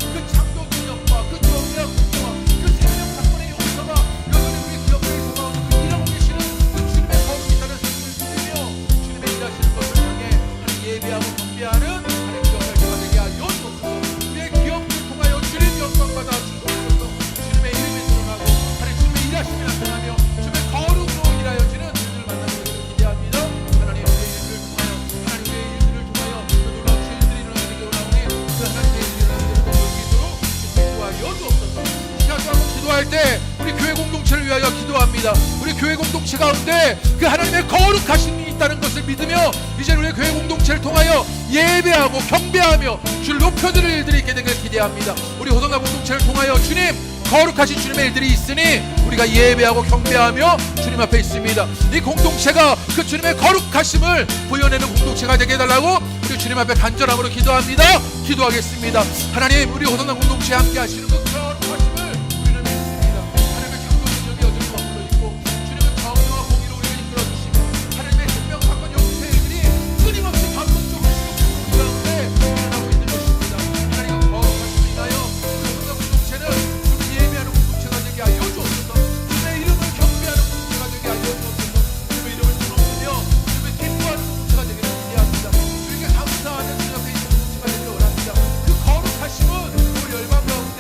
그 창조 능력과 그 정의와 공의와 그 생명 사건의 용서가 여전히 우리 기업과 일터가 그 일하고 계시는 그 주님의 거룩이 있다는 사실을 믿으며 주님의 일하시는 것을 향해 하나님 예배하고 경배하는 하나님 기업과 일터가 되게 하여 주옵소서. 우리의 기업을 통하여 주님 영광받아 주옵소서. 주님의 이름이 드러나고 하나님 주님의 일하심이 나타나며 주님의 거룩으로 일하여지는 일들을 만나는 것을 기대합니다. 하나님, 우리의 일들을 통하여 하나님, 우리의 일들을 통하여 그 놀라운 주의 일들이 일어나게 되기 원하오니 그 하나님의 일들이 일어나게 되는 것을 볼 수 있도록 인도하여 주옵소서. 시간도 한번 기도할 때 우리 교회 공동체를 위하여 기도합니다. 우리 교회 공동체 가운데 그 하나님의 거룩하심이 있다는 것을 믿으며 이제 우리 교회 공동체를 통하여 예배하고 경배하며 주를 높여드릴 일들이 있게 되길 기대합니다. 우리 호동가 공동체를 통하여 주님, 거룩하신 주님의 일들이 있으니 우리가 예배하고 경배하며 주님 앞에 있습니다. 이 공동체가 그 주님의 거룩하심을 보여내는 공동체가 되게 해달라고 우리 주님 앞에 간절함으로 기도합니다. 기도하겠습니다. 하나님, 우리 호동가 공동체에 함께 하시는 그 거룩하심을 우리는 믿습니다. 하나님의 창조 능력이 여전히 머물러 있고 주님은 정의와 공의로 우리를 이끌어 주시고 하나님의 생명 사건 용서의 일들이 끊임없이 반복적으로 우리 가운데 일어나고 있는 것입니다. 하나님의 거룩하심을 인하여 우리 호동가 공동체는 주님을 예배하는 공동체가 되게 하여 주옵소서. 주님의 이름을 경배하는 공동체가 되게 하여 주옵소서. 주님의 이름을 드높이며 주님의 기뻐하는 공동체가 되기를 기대합니다. 주님께 감사하는 주 앞에 있는 공동체가 되기를 원합니다. 그 거룩하심은 우리 열방 가운데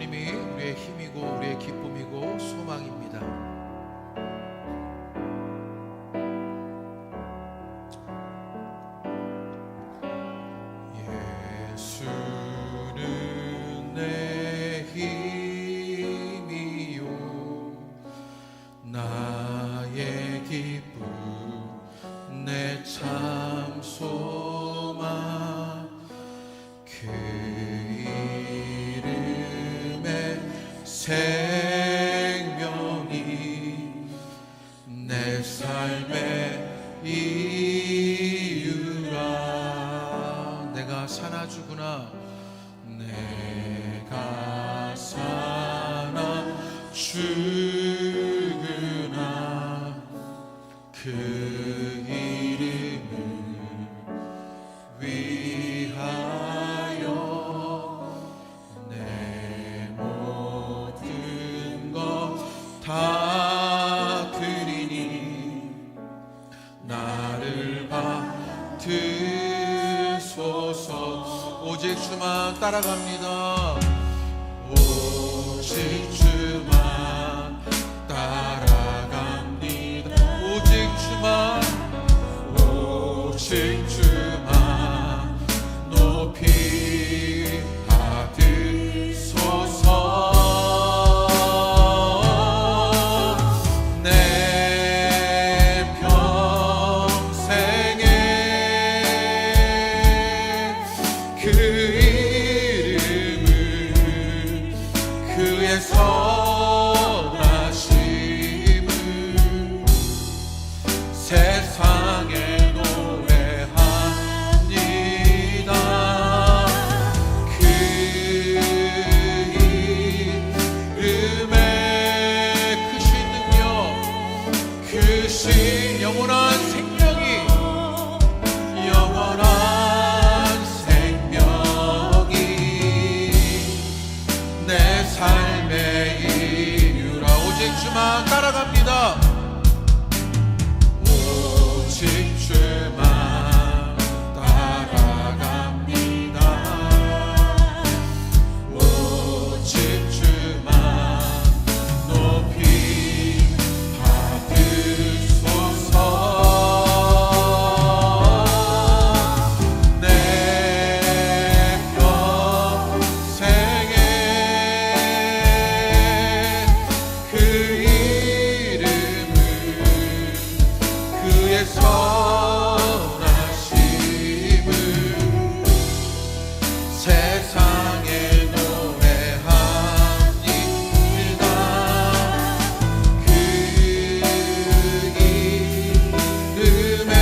주님이 우리의 힘이고 우리의 기쁨이고 소망입니다. 예수는 내 힘이요 나의 기쁨 내 참 소망 그 이름에 생명이 내 삶의 이유라. 내가 사나 죽으나 내가 사나 죽으나 그 이름을 위하여 내 모든 것 다 드리니 나를 받으소서. 오직 주만 따라갑니다. 오직 주만 따라갑니다. 오직 주만 오직 주만 높이 받으소서. 내 평생에 그 이름을 그의 선하심을 세상에 노래합니다. 그 이름에 크신 능력 크신 영원한 생명이 영원한 생명이 내 삶의 이유라. 오직 주만 따라갑니다. 오직 주만 따라갑니다. 오직 주만 높이 받으소서. 내 평생에 그 이름을 그의 선하심을 세상에 노래합니다. 그 이름에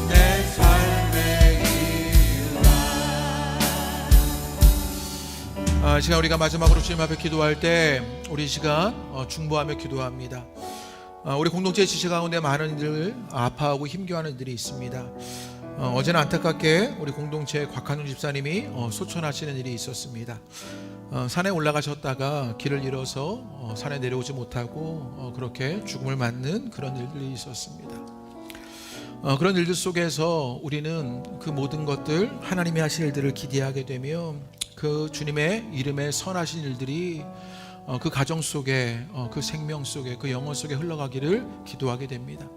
내 삶의 이유라. 시간 우리가 마지막으로 주님 앞에 기도할 때 우리 시간 중보하며 기도합니다. 우리 공동체 지체 가운데 많은 이들 아파하고 힘겨워하는 이들이 있습니다. 어제는 안타깝게 우리 공동체 곽한웅 집사님이 소천하시는 일이 있었습니다. 산에 올라가셨다가 길을 잃어서 산에 내려오지 못하고 그렇게 죽음을 맞는 그런 일들이 있었습니다. 그런 일들 속에서 우리는 그 모든 것들 하나님이 하실 일들을 기대하게 되며 그 주님의 이름에 선하신 일들이 그 가정 속에 그 생명 속에 그 영혼 속에 흘러가기를 기도하게 됩니다.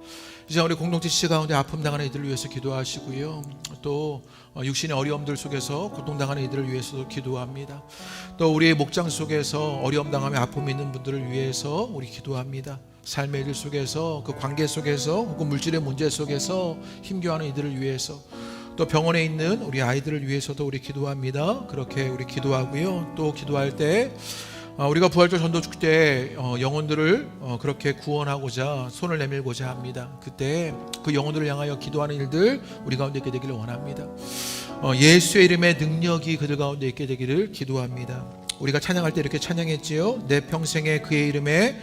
이제 우리 공동체 지체 가운데 아픔 당하는 이들을 위해서 기도하시고요. 또 육신의 어려움들 속에서 고통당하는 이들을 위해서도 기도합니다. 또 우리의 목장 속에서 어려움 당하며 아픔이 있는 분들을 위해서 우리 기도합니다. 삶의 일 속에서 그 관계 속에서 혹은 물질의 문제 속에서 힘겨워하는 이들을 위해서 또 병원에 있는 우리 아이들을 위해서도 우리 기도합니다. 그렇게 우리 기도하고요. 또 기도할 때 우리가 부활절 전도 줄 때 영혼들을 그렇게 구원하고자 손을 내밀고자 합니다. 그때 그 영혼들을 향하여 기도하는 일들 우리 가운데 있게 되기를 원합니다. 예수의 이름의 능력이 그들 가운데 있게 되기를 기도합니다. 우리가 찬양할 때 이렇게 찬양했지요. 내 평생에 그의 이름에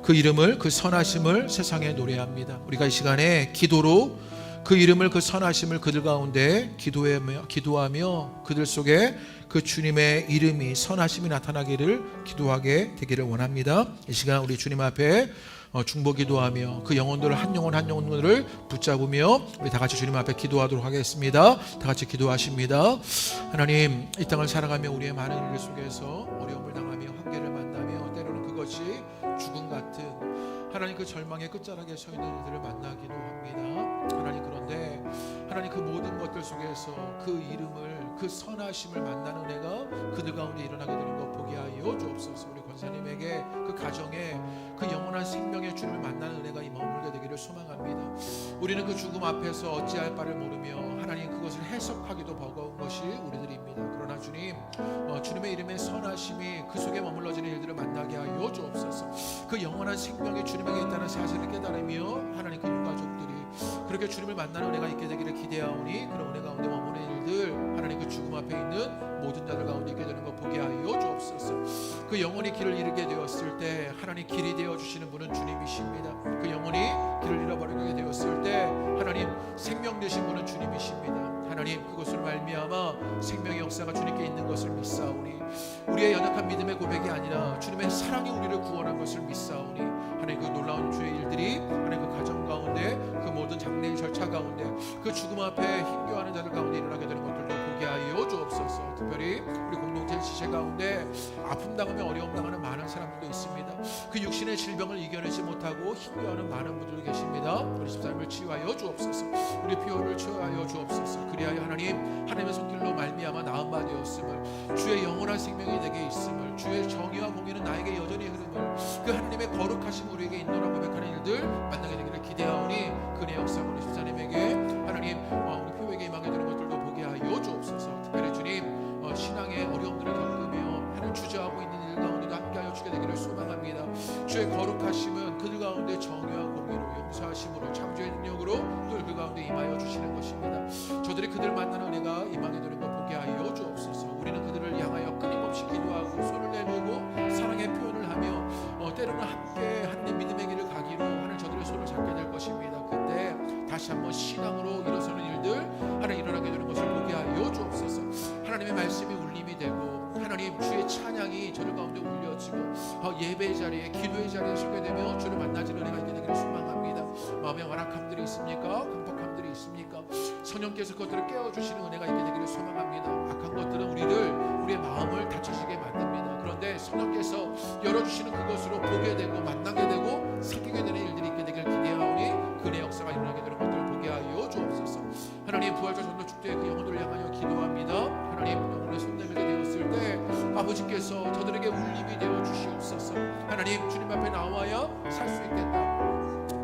그 이름을 그 선하심을 세상에 노래합니다. 우리가 이 시간에 기도로 그 이름을, 그 선하심을 그들 가운데 기도하며 그들 속에 그 주님의 이름이, 선하심이 나타나기를 기도하게 되기를 원합니다. 이 시간 우리 주님 앞에 중보 기도하며 그 영혼들을 한 영혼 한 영혼들을 붙잡으며 우리 다 같이 주님 앞에 기도하도록 하겠습니다. 다 같이 기도하십니다. 하나님, 이 땅을 살아가며 우리의 많은 일 속에서 어려움을 당하며 한계를 만나며 때로는 그것이 죽음 같은 하나님 그 절망의 끝자락에 서 있는 이들을 만나기도 합니다. 하나님, 그런데 하나님 그 모든 것들 속에서 그 이름을, 그 선하심을 만나는 은혜가 그들 가운데 일어나게 되는 것 보게 하여 주옵소서. 우리 권사님에게 그 가정에 그 영원한 생명의 주님을 만나는 은혜가 머물게 되기를 소망합니다. 우리는 그 죽음 앞에서 어찌할 바를 모르며 하나님 그것을 해석하기도 버거운 것이 우리들입니다. 그러나 주님, 주님의 이름의 선하심이 그 속에 머물러지는 일들을 만나게 하여 주옵소서. 그 영원한 생명이 주님에게 있다는 사실을 깨달으며 하나님 그 유가족들이 그렇게 주님을 만나는 은혜가 있게 되기를 기대하오니, 그런 은혜 가운데 머무는 일들 하나님 그 죽음 앞에 있는 모든 자들 가운데 있게 되는 것 보게 하여 주옵소서. 그 영혼이 길을 잃게 되었을 때 하나님 길이 되어주시는 분은 주님이십니다. 그 영혼이 길을 잃어버리게 되었을 때 하나님 생명 되신 분은 주님이십니다. 하나님, 그것을 말미암아 생명의 역사가 주님께 있는 것을 믿사오니, 우리의 연약한 믿음의 고백이 아니라 주님의 사랑이 우리를 구원한 것을 믿사오니, 하나님 그 놀라운 주의 일들이 하나님 그 가정 가운데, 그 모든 장례의 절차 가운데, 그 죽음 앞에 힘겨워하는 자들 가운데 일어나게 되는 것들도 보게 하여 주옵소서. 특별히 우리 공동체 지체 가운데 아픔 당하며 어려움 당하는 많은 사람들도 있습니다. 그 육신의 질병을 이겨내지 못하고 힘겨워하는 많은 분들도 계십니다. 우리 집사님을 치유하여 주옵소서. 우리 피오를 치유하여 주옵소서. 그리하여 하나님의 손길로 말미암아 나은 바 되었음을, 주의 영원한 생명이 내게 있음을, 주의 정의와 공의는 나에게 여전히 흐름을, 그 하나님의 거룩하심 우리에게 있노라 고백하는 일들 만나게 되기를 기대하오니, 그의 역사 우리 집사님에게 하나님 우리 피오에게 임하게 되는 것들도 보게 하여 주옵소서. 특별히 주님, 신앙의 어려움들을 겪으며 하나님 주저하고 있는 일 가운데도 함께하여 주게 되기를 소망합니다. 주의 거룩하심은 그들 가운데 정의와 공의로, 용서하심으로, 창조의 능력으로 또 그 가운데 임하여 주시는 것입니다. 저들이 그들 만나는 은혜가 임하게 되는 것 보게 하여 주옵소서. 우리는 그들을 향하여 끊임없이 기도하고 손을 내밀고 사랑의 표현을 하며 때로는 함께 하나님 믿음의 길을 가기로 하는 저들의 손을 잡게 될 것입니다. 그때 다시 한번 신앙으로 일어서는 일들 하나님 일어나게 되는 것을 보게 하여 주옵소서. 하나님의 말씀이 울림이 되고 하나님 주의 찬양이 저들 가운데 울려지고 예배의 자리에, 기도의 자리에 서게 되며 주를 만나지는 은혜가 있게 되기를 소망합니다. 마음에 완악함들이 있습니까? 강팍함들이 있습니까? 성령께서 그것들을 깨워주시는 은혜가 있게 되기를 소망합니다. 악한 것들은 우리의 마음을 다쳐지게 만듭니다. 그런데 성령께서 열어주시는 그것으로 보게 되고 만나게 되고 사귀게 되는 일들이 있게 되기를 기대하오니, 그의 역사가 일어나게 되는 것들을 보게 하여 주옵소서. 하나님, 부활절 전도 축제의 그 영혼들을 향하여 기도합니다. 하나님, 영혼의 손 내밀게 되었을 때 아버지께서 저들에게 울림이 되어 주시옵소서. 하나님, 주님 앞에 나와야 살 수 있겠다,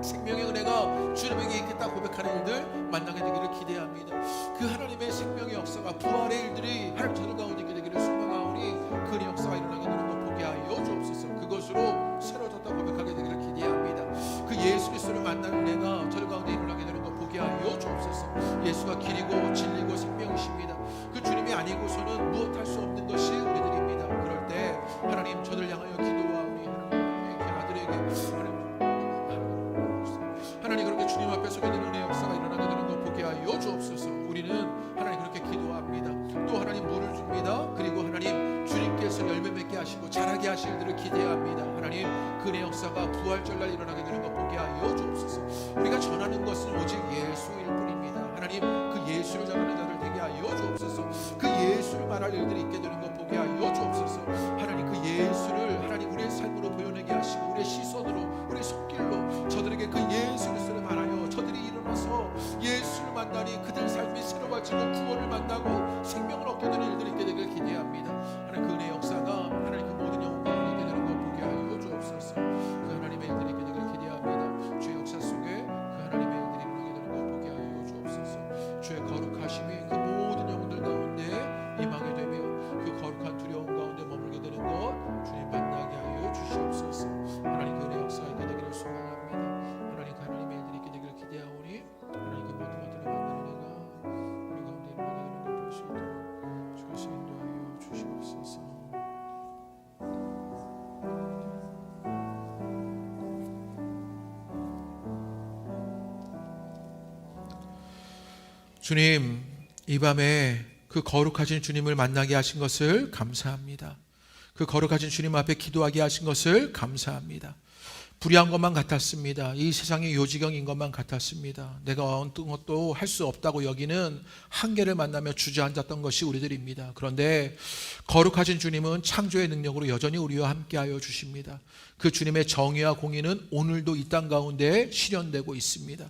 생명의 은혜가 주님에게 있겠다 고백하는 일들 만나게 되기를 기대합니다. 그 하나님의 생명의 역사가, 부활의 일들이 하나님 저들 가운데 있게 되기를 소망하오니, 그 역사가 일어나게 되는 것 보게 하여 주옵소서. 그것으로 새로졌다 고백하게 되기를 기대합니다. 그 예수 그리스도를 만나는 은혜가 저들 가운데 일어나게 되는 것 보게 하여 주옵소서. 예수가 길이고 진리고 생명이십니다. 그 주님이 아니고서는 무엇할 수 없는 것이 우리들입니다. 그럴 때 하나님 저들 향하여 기도하오니, 하나님의 아들에게 하나님 그렇게 주님 앞에 서게 되는 은혜의 역사가 일어나게 되는 것 보게 하여 주옵소서. 우리는 하나님 그렇게 기도합니다. 또 하나님 물을 줍니다. 그리고 하나님 주님께서 열매 맺게 하시고 자라게 하실 일들을 기대합니다. 하나님 그 은혜의 역사가 부활절날 일어나게 되는 것 보게 하여 주옵소서. 우리가 전하는 것은 오직 예수일 뿐입니다. 하나님 그 예수를 전하는 자들 되게 하여 주옵소서. 그 예수를 말할 일들이 있게 되는 것 보게 하여 주옵소서. 하나님 그 예수를 하나님 우리의 삶으로 보여내게 하시고, 우리의 시선으로, 우리의 손길로 저들에게 그 예수 그리스도를 말하여 저들이 일어나서 예수를 만나니 그들 삶이 새로워지고 구원을 만나고 생명을 얻게 되는 일들이 있게 되길 기대합니다. 하나님 그 은혜의 역사가 하나님 그 모든 영혼과 있게 되는 것 보게 하여 주옵소서. 그 하나님의 일들이 있게 되길 기대합니다. 주의 역사 속에 그 하나님의 일들이 일어나게 되는 것 보게 하여 주옵소서. 주의 거룩하심이 그 모든 영혼들 가운데 임하게 되며 그 거룩한 두려움 가운데 머물게 되는 것 주님 만나게 하여 주시옵소서. 하나님 그 은혜의 역사가 있게 되길 주님, 이 밤에 그 거룩하신 주님을 만나게 하신 것을 감사합니다. 그 거룩하신 주님 앞에 기도하게 하신 것을 감사합니다. 불의한 것만 같았습니다. 이 세상의 요지경인 것만 같았습니다. 내가 어떤 것도 할 수 없다고 여기는 한계를 만나며 주저앉았던 것이 우리들입니다. 그런데 거룩하신 주님은 창조의 능력으로 여전히 우리와 함께하여 주십니다. 그 주님의 정의와 공의는 오늘도 이 땅 가운데 실현되고 있습니다.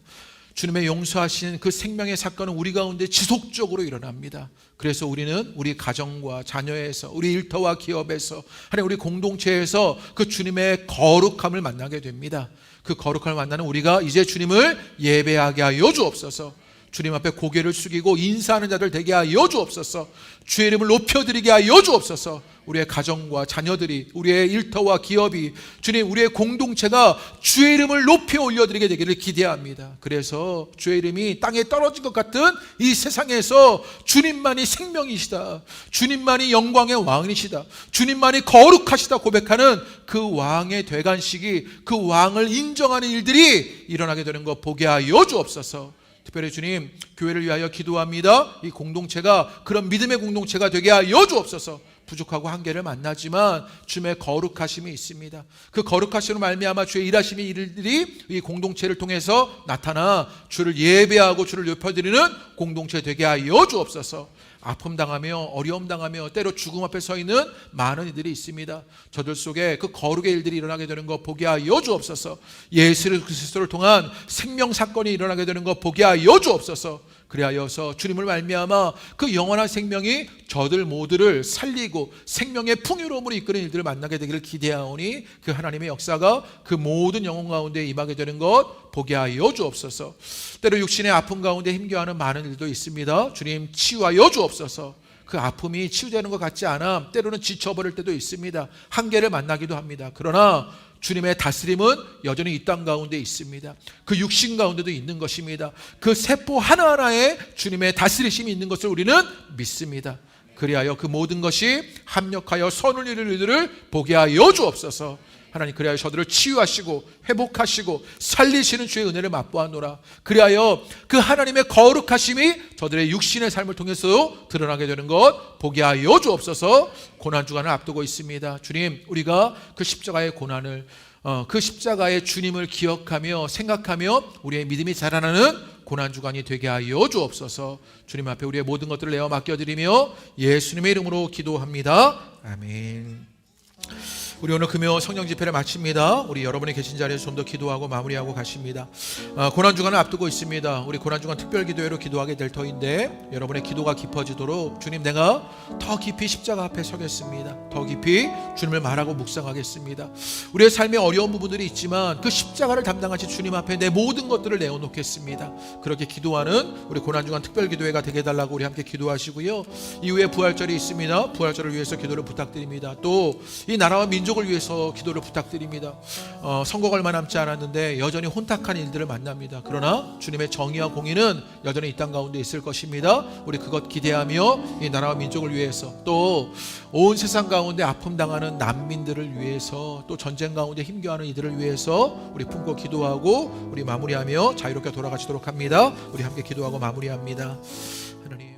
주님의 용서하신 그 생명의 사건은 우리 가운데 지속적으로 일어납니다. 그래서 우리는 우리 가정과 자녀에서, 우리 일터와 기업에서, 하나님 우리 공동체에서 그 주님의 거룩함을 만나게 됩니다. 그 거룩함을 만나는 우리가 이제 주님을 예배하게 하여 주옵소서. 주님 앞에 고개를 숙이고 인사하는 자들 되게 하여 주옵소서. 주의 이름을 높여드리게 하여 주옵소서. 우리의 가정과 자녀들이, 우리의 일터와 기업이, 주님 우리의 공동체가 주의 이름을 높이 올려드리게 되기를 기대합니다. 그래서 주의 이름이 땅에 떨어진 것 같은 이 세상에서 주님만이 생명이시다, 주님만이 영광의 왕이시다, 주님만이 거룩하시다 고백하는 그 왕의 되간식이, 그 왕을 인정하는 일들이 일어나게 되는 것 보게 하여 주옵소서. 특별히 주님, 교회를 위하여 기도합니다. 이 공동체가 그런 믿음의 공동체가 되게 하여 주옵소서. 부족하고 한계를 만나지만 주님의 거룩하심이 있습니다. 그 거룩하심으로 말미암아 주의 일하심의 일들이 이 공동체를 통해서 나타나 주를 예배하고 주를 높여드리는 공동체 되게 하여 주옵소서. 아픔 당하며 어려움 당하며 때로 죽음 앞에 서 있는 많은 이들이 있습니다. 저들 속에 그 거룩의 일들이 일어나게 되는 것 보게 하여 주옵소서. 예수 그리스도를 통한 생명 사건이 일어나게 되는 것 보게 하여 주옵소서. 그리하여서 주님을 말미암아 그 영원한 생명이 저들 모두를 살리고 생명의 풍요로움으로 이끄는 일들을 만나게 되기를 기대하오니 그 하나님의 역사가 그 모든 영혼 가운데 임하게 되는 것 보게 하여 주옵소서. 때로 육신의 아픔 가운데 힘겨워하는 많은 일도 있습니다. 주님 치유하여 주옵소서. 그 아픔이 치유되는 것 같지 않아 때로는 지쳐버릴 때도 있습니다. 한계를 만나기도 합니다. 그러나 주님의 다스림은 여전히 이 땅 가운데 있습니다. 그 육신 가운데도 있는 것입니다. 그 세포 하나하나에 주님의 다스리심이 있는 것을 우리는 믿습니다. 그리하여 그 모든 것이 합력하여 선을 이루는 일들을 보게 하여 주옵소서. 하나님, 그리하여 저들을 치유하시고 회복하시고 살리시는 주의 은혜를 맛보아노라. 그리하여 그 하나님의 거룩하심이 저들의 육신의 삶을 통해서 드러나게 되는 것 보게 하여 주옵소서. 고난주간을 앞두고 있습니다. 주님, 우리가 그 십자가의 고난을, 그 십자가의 주님을 기억하며 생각하며 우리의 믿음이 자라나는 고난주간이 되게 하여 주옵소서. 주님 앞에 우리의 모든 것들을 내어 맡겨드리며 예수님의 이름으로 기도합니다. 아멘. 우리 오늘 금요 성령 집회를 마칩니다. 우리 여러분이 계신 자리에서 좀 더 기도하고 마무리하고 가십니다. 고난주간을 앞두고 있습니다. 우리 고난주간 특별기도회로 기도하게 될 터인데 여러분의 기도가 깊어지도록 주님, 내가 더 깊이 십자가 앞에 서겠습니다. 더 깊이 주님을 말하고 묵상하겠습니다. 우리의 삶에 어려운 부분들이 있지만 그 십자가를 담당하신 주님 앞에 내 모든 것들을 내어놓겠습니다. 그렇게 기도하는 우리 고난주간 특별기도회가 되게 해달라고 우리 함께 기도하시고요. 이후에 부활절이 있습니다. 부활절을 위해서 기도를 부탁드립니다. 또 이 나라와 민족을 위해서 기도를 부탁드립니다. 선거가 얼마 남지 않았는데 여전히 혼탁한 일들을 만납니다. 그러나 주님의 정의와 공의는 여전히 이 땅 가운데 있을 것입니다. 우리 그것 기대하며 이 나라와 민족을 위해서, 또 온 세상 가운데 아픔 당하는 난민들을 위해서, 또 전쟁 가운데 힘겨워하는 이들을 위해서 우리 품고 기도하고 우리 마무리하며 자유롭게 돌아가시도록 합니다. 우리 함께 기도하고 마무리합니다. 하나님,